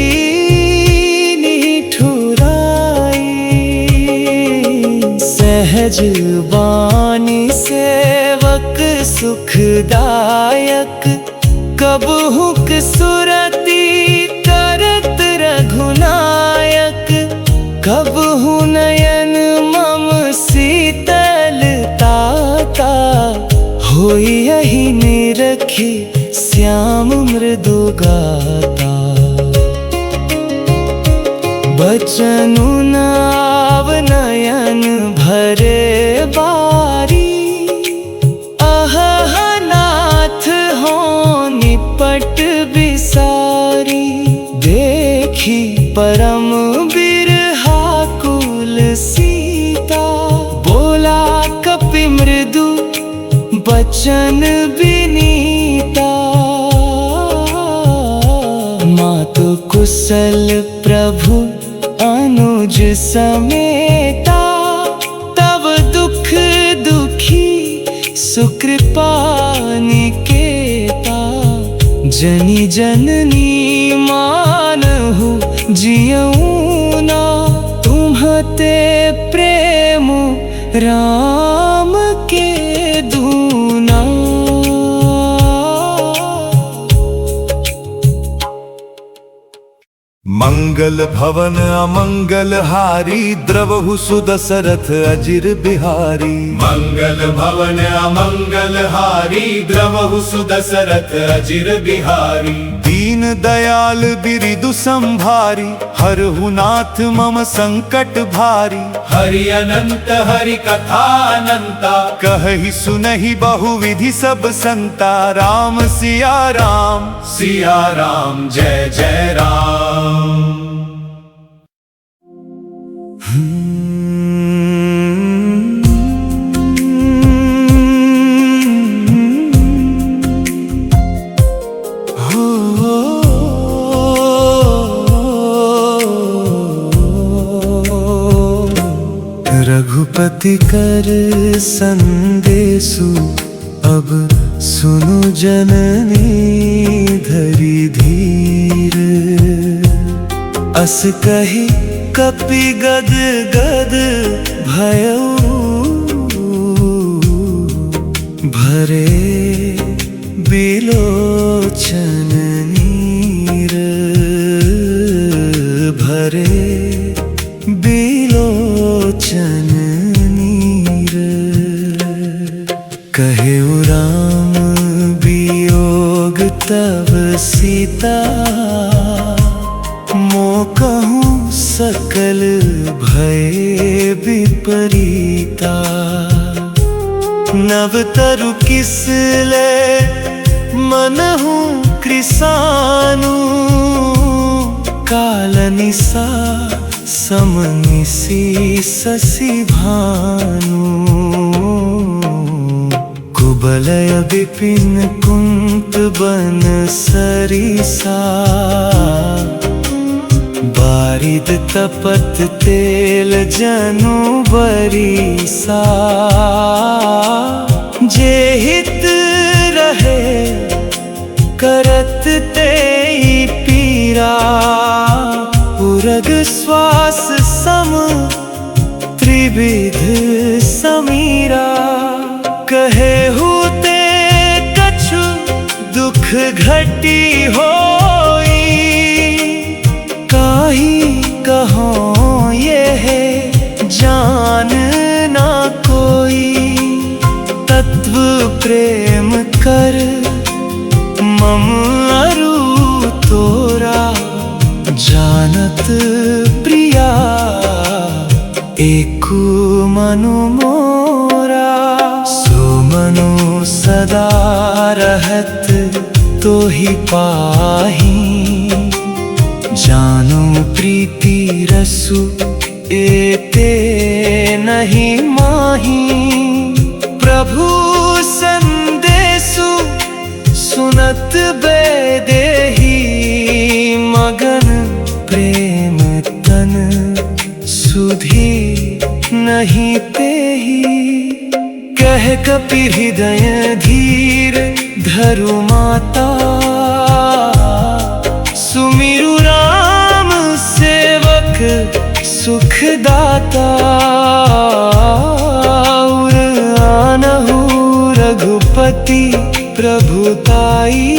निठुराई। सहज वाणी सेवक सुखदायक, कबहुक सुरति करत रघुनायक। कबहु नयन मम शीतलता, होई यही निरखी श्याम मृदु गाता। बचनु नाव नयन भरे बारी, अहह नाथ हो निपट बिसारी। देखी परम बिरहा कुल सीता, बोला कपि मृदु बचन विनीता। मातु कुशल प्रभु अनुज समेता, तब दुख दुखी सुकृपा निकेता। जनी जननी मानहु जियऊ ना, तुम्हते प्रेम राम के दूना। मंगल मंगल भवन अमंगल हारी द्रवहु सुदशरथ अजिर बिहारी। मंगल भवन अमंगल हारी द्रवहु सुदशरथ अजिर बिहारी। दीन दयाल बिरिदु संभारी हरहु नाथ मम संकट भारी। हरि अनंत हरि कथा अनंता कहहि सुनहि बहुविधि सब संता राम सिया राम। सिया राम जय जय राम। रघुपति कर संदेशु अब सुनु जननी धरि धीर। अस कहि कपि गद गद भयउ भरे बिलोचन नीर। भरे बिलोचन नीर। कहेउ राम वियोग तब सीता। मोकहु सकल भय विपरीता। नव तरु किसले मनहु कृसानु। कालनिसा समनिसी शशि भानु। कुबलय विपिन कुंत बन सरिसा। बारिद तपत तेल जनु बरिसा। जे हित रहे करत तेई पीरा। उरग श्वास सम त्रिविध समीरा। कहे हुते कछु दुख घटी होई। काही कहो ये है जान ना कोई। तत्व प्रेम कर मम अरु तोरा। जानत प्रिया एकु मनु मोरा। सो मनु सदा रहत तो ही पाही। जानु प्रीति रसु एते नहीं माही। प्रभु संदेशु सुनत बेदेही। मगन प्रेम तन सुधी नहीं तेही। कह कपि हृदय धीर धरु माता। सुमिरु राम सेवक सुखदाता। उर आनहु रघुपति प्रभुताई।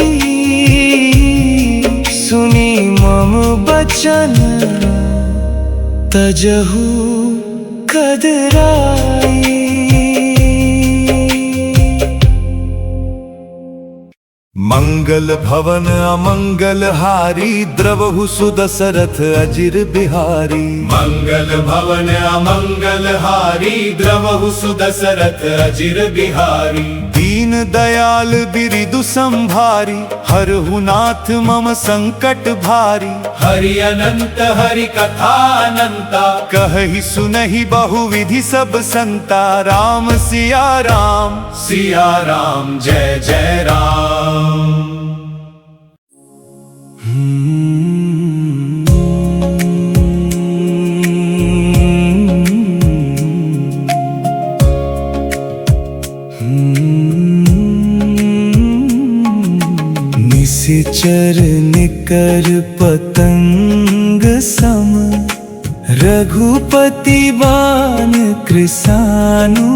सुनी मम बचन तजहु कदराई। मंगल भवन अमंगल हारी द्रवहु सुदशरथ अजिर बिहारी। मंगल भवन अमंगल हारी द्रवहु सुदशरथ अजिर बिहारी। दीन दयाल बिरिदु संभारी हरहु नाथ मम संकट भारी। हरि अनंत हरि कथा अनंता कहहि सुनहि बहुविधि सब संता राम सिया राम। सिया राम जय जय राम। निशिचर निकर पतंग सम। रघुपति बान कृसानु।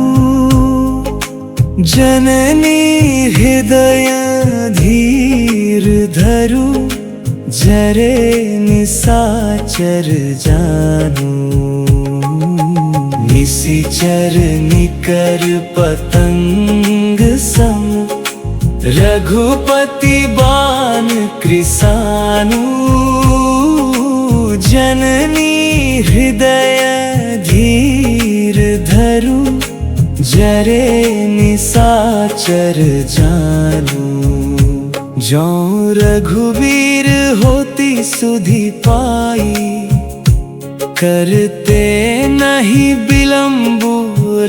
जननी हृदय धीर धरु जरे निशाचर जानू, निशिचर निकर पतंग सम, रघुपति बाण कृसानु, जननी हृदय धीर धरु, जरे निशाचर जानू। जौं रघुवीर होती सुधि पाई, करते नहीं विलंबु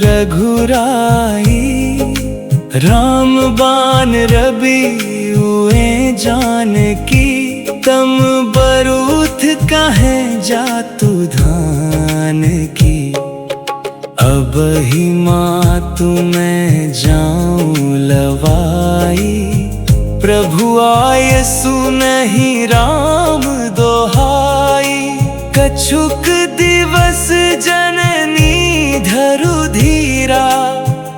रघुराई, राम बाण रवि हुए जानकी, तम बरूथ कहे जातु धान की। अब ही मातु मैं जाऊं लवाई, प्रभु आए सुनहि राम दोहाई, कछुक दिवस जननी धरु धीरा,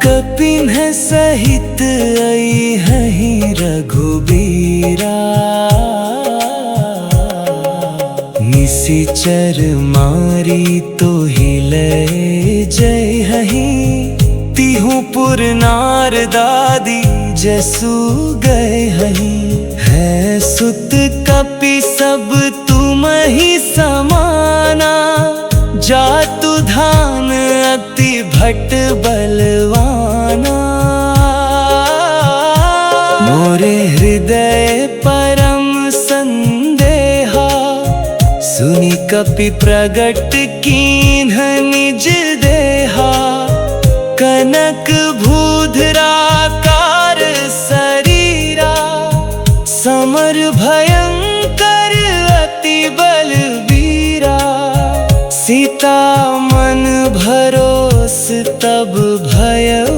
कपिन्ह सहित अइहहि रघुबीरा। निशिचर मारी तो हिले जय हहि, तिहु पुर नार दादी जसु गए हहि। है सुत कपि सब तुम ही समाना, जातु धान अति भट बलवाना। मोरे हृदय परम संदेहा, सुनि कपि प्रगट कीन्ह निज देहा। कनक भूधराकार शरीरा, समर भयंकर अति बलवीरा। सीता मन भरोस तब भयउ,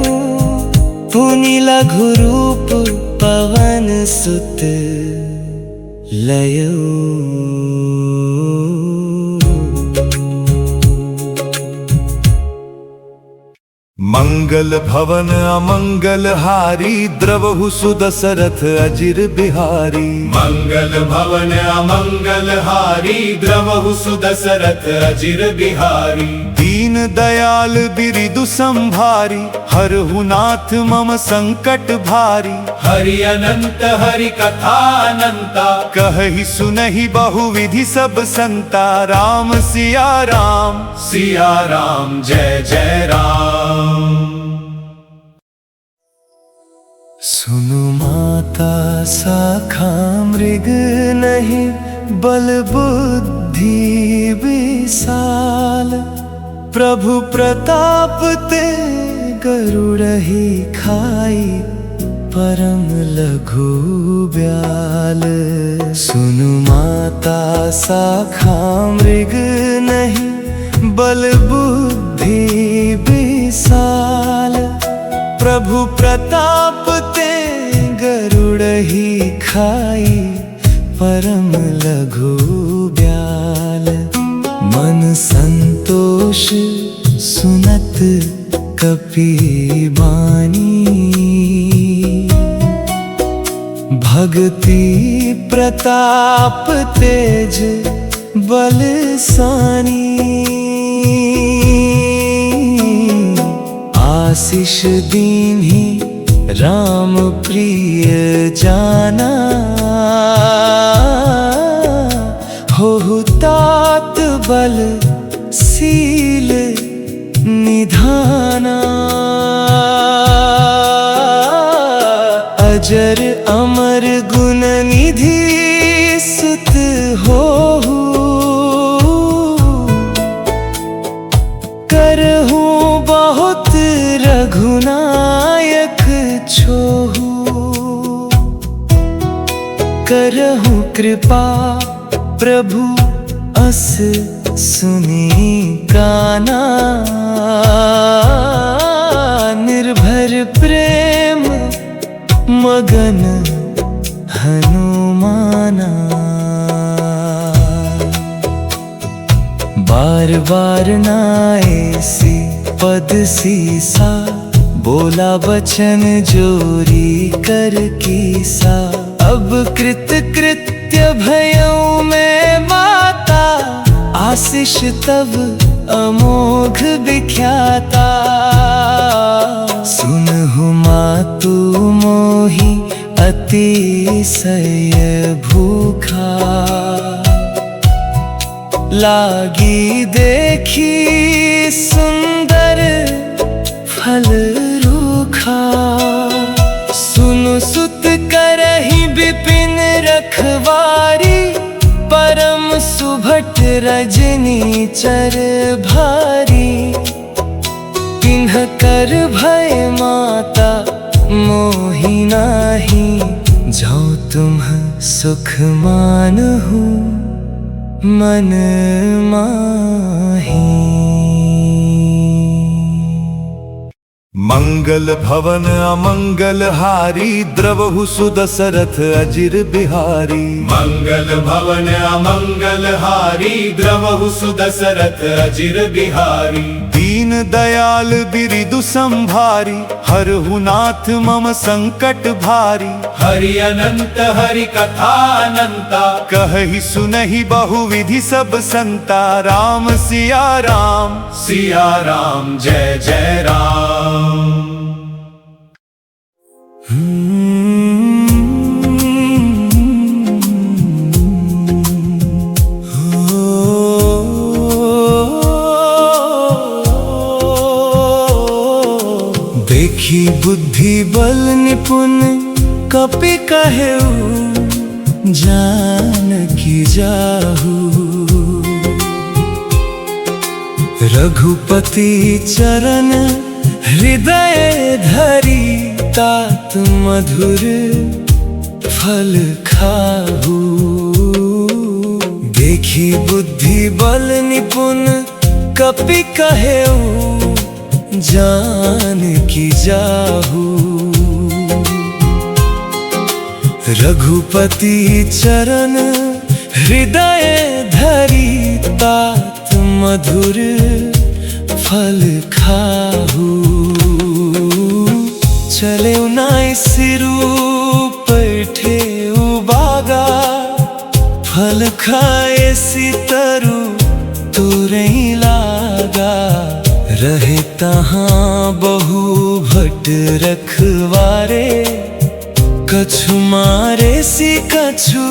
पुनि लघु रूप पवन सुत लयउ। मंगल भवन अमंगल हारी, द्रवहु सुदशरथ अजिर बिहारी। मंगल भवन अमंगल हारी, द्रवहु सुदशरथ अजिर बिहारी। दीन दयाल बिरिदु संभारी, हरहु नाथ मम संकट भारी। हरि अनंत हरि कथा अनंता, कहहि सुनहि बहुविधि सब संता। राम सिया राम, सिया राम जय जय राम। सुनु माता शाखा मृग नहीं, बल बुद्धि विशाल। प्रभु प्रताप ते गरुड़हि खाई, परम लघु ब्याल। सुनु माता शाखा मृग नहीं, बल बुद्धि विशाल। प्रभु प्रताप ते गरुड़हि खाई, परम लघु ब्याल। मन संतोष सुनत कपि बानी, भक्ति प्रताप तेज बलसानी। आशीष दीन्हि राम प्रिय जाना, होहु तात बल शील निधाना। अजर अमर गुण निधि सुत होहु, करहु बहुत रघुनायक छोहु। करहु कृपा प्रभु अस सुनी काना। निर्भर प्रेम मगन हनुमाना। बार बार नाएसी पद सीसा, बोला बचन जोरी कर कीसा। अब कृत कृत नित्य भयों में माता, आशीष तब अमोघ विख्याता। सुनहु मातु मोहि अतिशय भूखा, लागी देखी सुंदर फल रूखा। सुनु सुत करहि विपिन रखवारी, परम सुभट रजनी चर भारी। तिन्ह कर भय माता मोहि नाही, जो तुम सुख मानहु मन माही। मंगल भवन अमंगल हारी, द्रवहु सुदशरथ अजिर बिहारी। मंगल भवन अमंगल हारी, द्रवहु सुदशरथ अजिर बिहारी। दीन दयाल बिरिदु संभारी, हरहु नाथ मम संकट भारी। हरि अनंत हरि कथा अनंता, कहहि सुनहि बहुविधि सब संता। राम सिया राम, सिया राम जय जय राम। देखी बुद्धि बल निपुण, कपि कहेउ जानकी जाहू। रघुपति चरण हृदय धरी, तात मधुर फल खाहू। देखी बुद्धि बल निपुण, कपि कहेउ जानकी जाहू। रघुपति चरण हृदय धरी, तात मधुर फल खाहू। चले नाई सिरु पैठे उबागा, फल खाए सितरु तुरई लागा। रहे तहाँ बहु भट रखवारे, कछु मारे सी कछु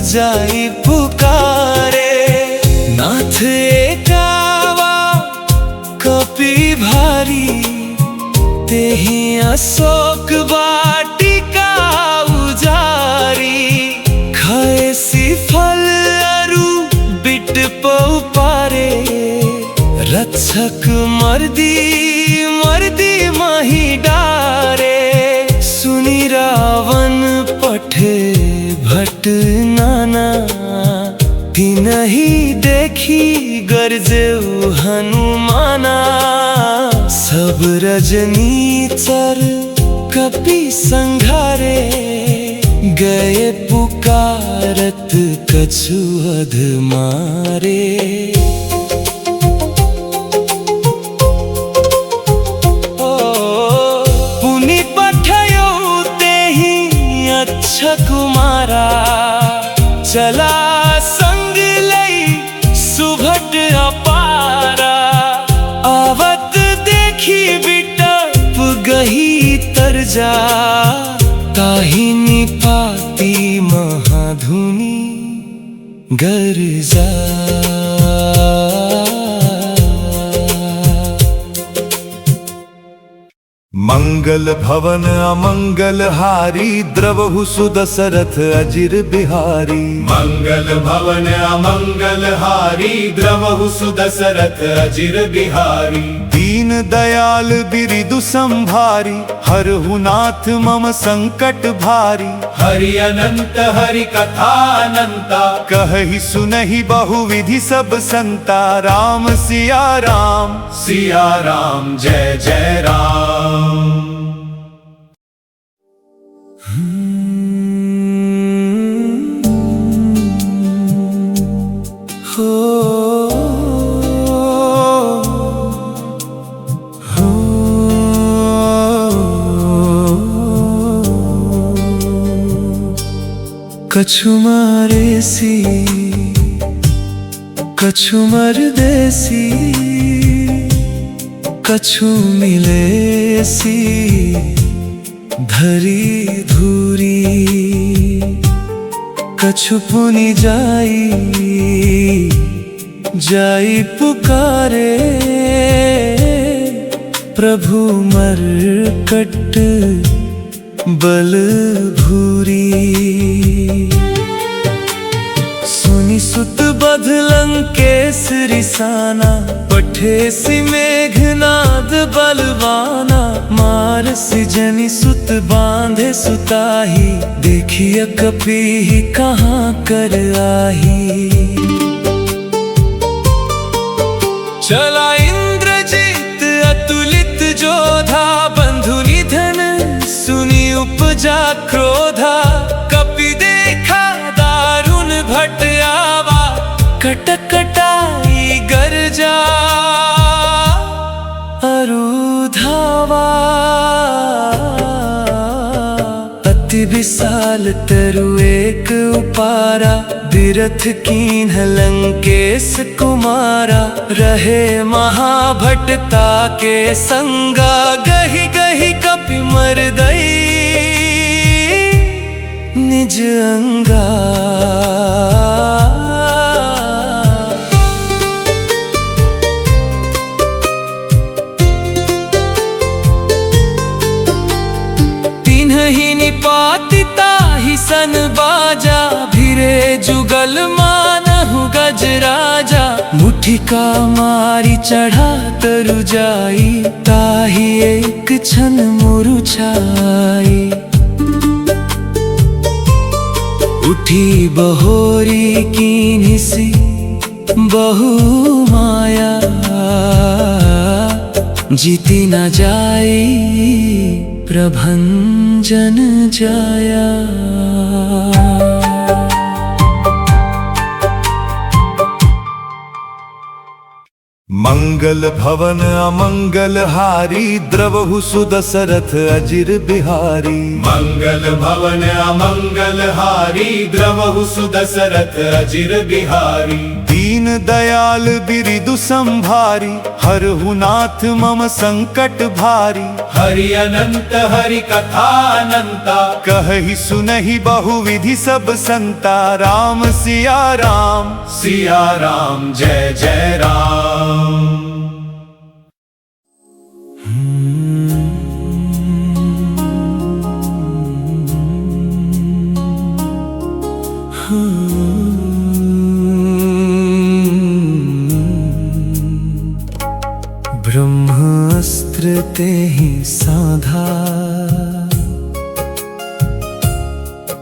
जाई पुकारे। नाथ एकावा कपि भारी, तेहि अशोक वाटिका उजारी। खाए सी फल अरु बिट पौ पारे, रक्षक मर्दी मर्दी माही डारे। सुनी रावण पठे भट नाना, तिनहि देखी गरजेउ हनुमाना। सब रजनी चर कपि संघारे, गए पुकारत कछु अध मारे। कुमारा चला संग लई सुभट अपारा। आवत देखी बिटप गही तरजा, ताहि निपाती महाधुनी गर्जा। मंगल भवन अमंगल हारी, द्रवहु सुदशरथ अजिर बिहारी। मंगल भवन अमंगल हारी, द्रवहु सुदशरथ अजिर बिहारी। दीन दयाल बिरिदु संभारी, हरहु नाथ मम संकट भारी। हरि अनंत हरि कथा अनंता, कहहि सुनहि बहुविधि सब संता। राम सिया राम, सिया राम जय जय राम। कछु मारेसी कछु मरदेसी कछु मिलेसी धरी धूरी कछु पुनि जाई पुकारे प्रभु मरकट बल भूरी सुनि सुत बध लंकेश रिसाना पठेसी मेघनाद बलवाना मारसी जनि सुत बांधे सुताही देखिय कपि कहाँ कर आही चला इंद्रजीत अतुलित जोधा बंधु निधन सुनि उपजा क्रोधा कपि देखा दारुण भट आवा कटकटाई गर्जा अरुधावा अति विशाल तरु एक उपारा बिरथ कीन्ह लंकेश कुमारा रहे महाभटता के संगा गही गही कपि मरदई निज अंगा तिन्हि निपातिता ही सन बाजा भिरे जुगल मानहु गजराजा मुठिका मारी चढ़ा तरु जाई ताही एक क्षण मुरुछाई उठी बहोरी कीन्हिसी बहु माया जीती न जाई प्रभंजन जाया मंगल भवन अमंगल हारी द्रवहु सुदशरथ अजिर बिहारी मंगल भवन अमंगल हारी द्रवहु सुदशरथ अजिर बिहारी दीन दयाल बिरिदु संभारी हरहु नाथ मम संकट भारी हरि अनंत हरि कथा अनंता कहहि सुनहि बहुविधि सब संता राम सिया राम जय जय राम ब्रह्मास्त्र तेहि साधा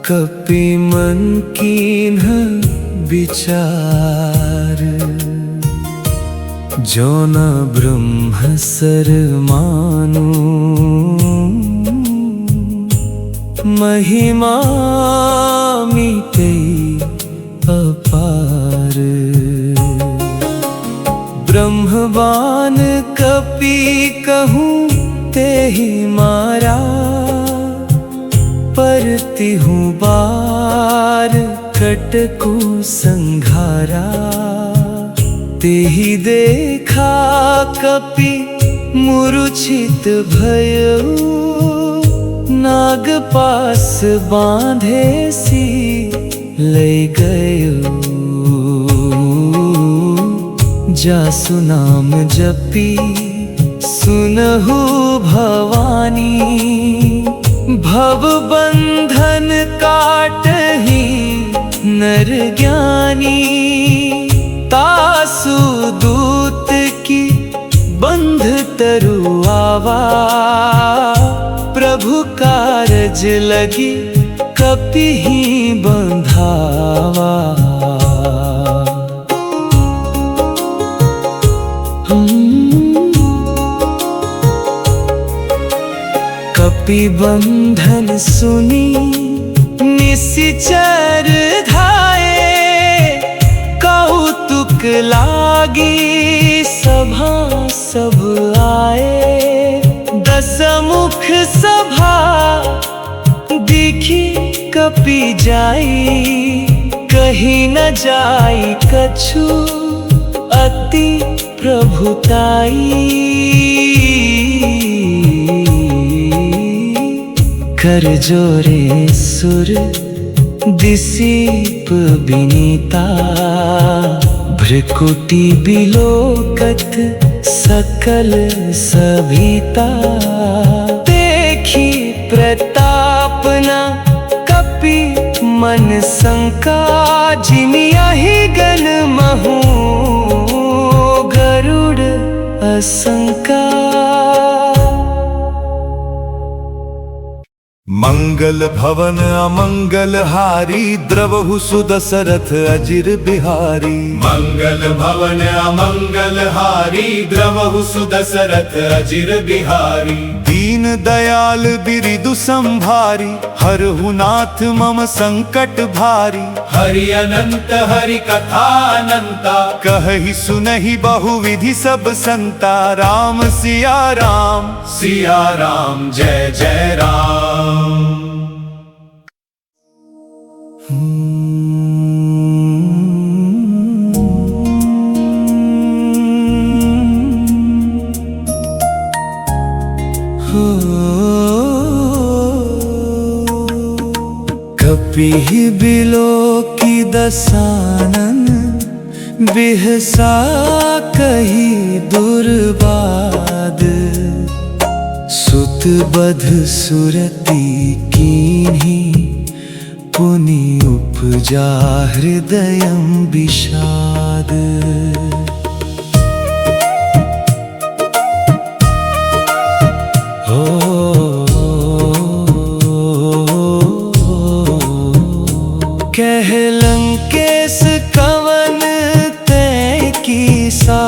कपि मन कीन्ह विचार जो न ब्रह्म सर मानु महिमा मिटे अपार ब्रह्मवान कपि कहूँ तेहि मारा परतिहु बार कटकु संघारा तेहि देखा कपि मूर्छित भयउ नाग पास बांधेसी ले गयो जासु नाम जपी सुनहु भवानी भव बंधन काटहि नर ज्ञानी तासु दूत की बंध तरु आवा प्रभु कारज लगी कपि ही बंधावा कपि बंधन सुनी निशिचर धाये कौतुक लागी सभा सब आए दसमुख सभा दिखी कपि जाई, कहीं न जाई कछु अति प्रभुताई। कर जोरे सुर दिसीप बिनीता, भ्रकुटी बिलोकत सकल सभीता। देखी प्रताप न कपि मन शंका, जिनियाहि गण महु गरुड़ असंका। मंगल भवन अमंगल हारी, द्रवहु सुदशरथ अजिर बिहारी। मंगल भवन अमंगल हारी, द्रवहु सुदशरथ अजिर बिहारी। दीन दयाल बिरिदु संभारी, हरहु नाथ मम संकट भारी। हरि अनंत हरि कथा अनंता, कहहि सुनहि बहुविधि सब संता। राम सिया राम, सिया राम जय जय राम। कपिः बिलोकी दसानन, बिहसा कही दुर्बाद। सुत बध सुरती कीन्ही, पुनि उपजा हृदयं विषाद। कह लंकेश कवन तै कीसा,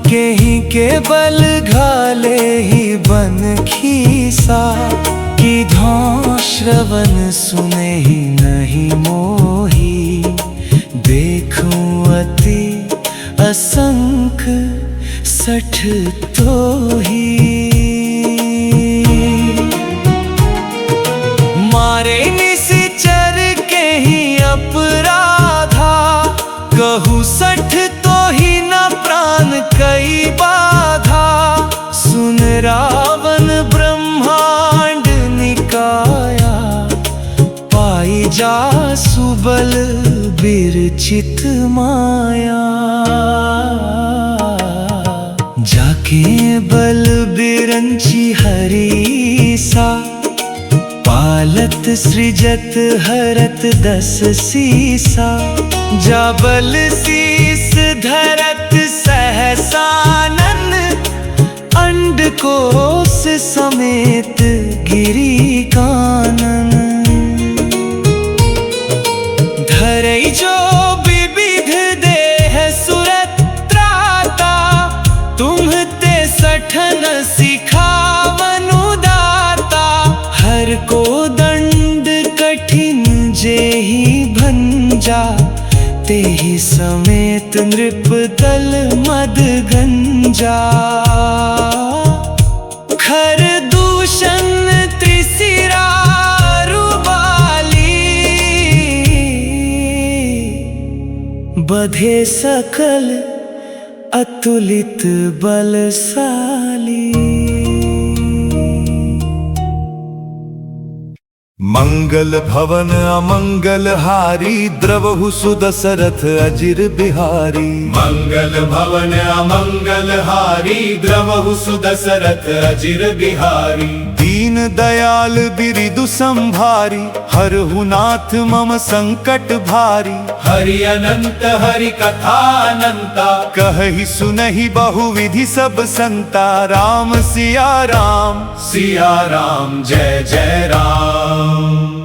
केहि के बल घाले ही बन खीसा। कि धौ श्रवण सुने ही नहीं मोही, देखूं अति असंख सठ तोही। मारे निश्चर के ही अपराधा, कहूँ सठ तो ही न प्राण कई बाधा। सुन रावण ब्रह्मांड निकाया, पाई जा सुबल बिरचित माया। जाके बल बिरंची हरीसा, पालत सृजत हरत दस सीसा। जाबल शीस धरत सहसानन, अंडकोश समेत गिरी कानन। धरई जो विविध देह सुरत्राता, तुम्हते सठन सिखावनु दाता। हर को दंड कठिन जेहि भंजा, तेहि समेत नृप दल मद गंजा। खर दूषण त्रिशिरा रुबाली, बधे सकल अतुलित बलशाली। मंगल भवन अमंगल हारी, द्रवहु सुदशरथ अजिर बिहारी। मंगल भवन अमंगल हारी, द्रवहु सुदशरथ अजिर बिहारी। दीन दयाल बिरिदु संभारी, हरहु नाथ मम संकट भारी। हरि अनंत हरि कथा अनंता, कहहि सुनहि बहुविधि सब संता। राम सिया राम, सिया राम जय जय राम।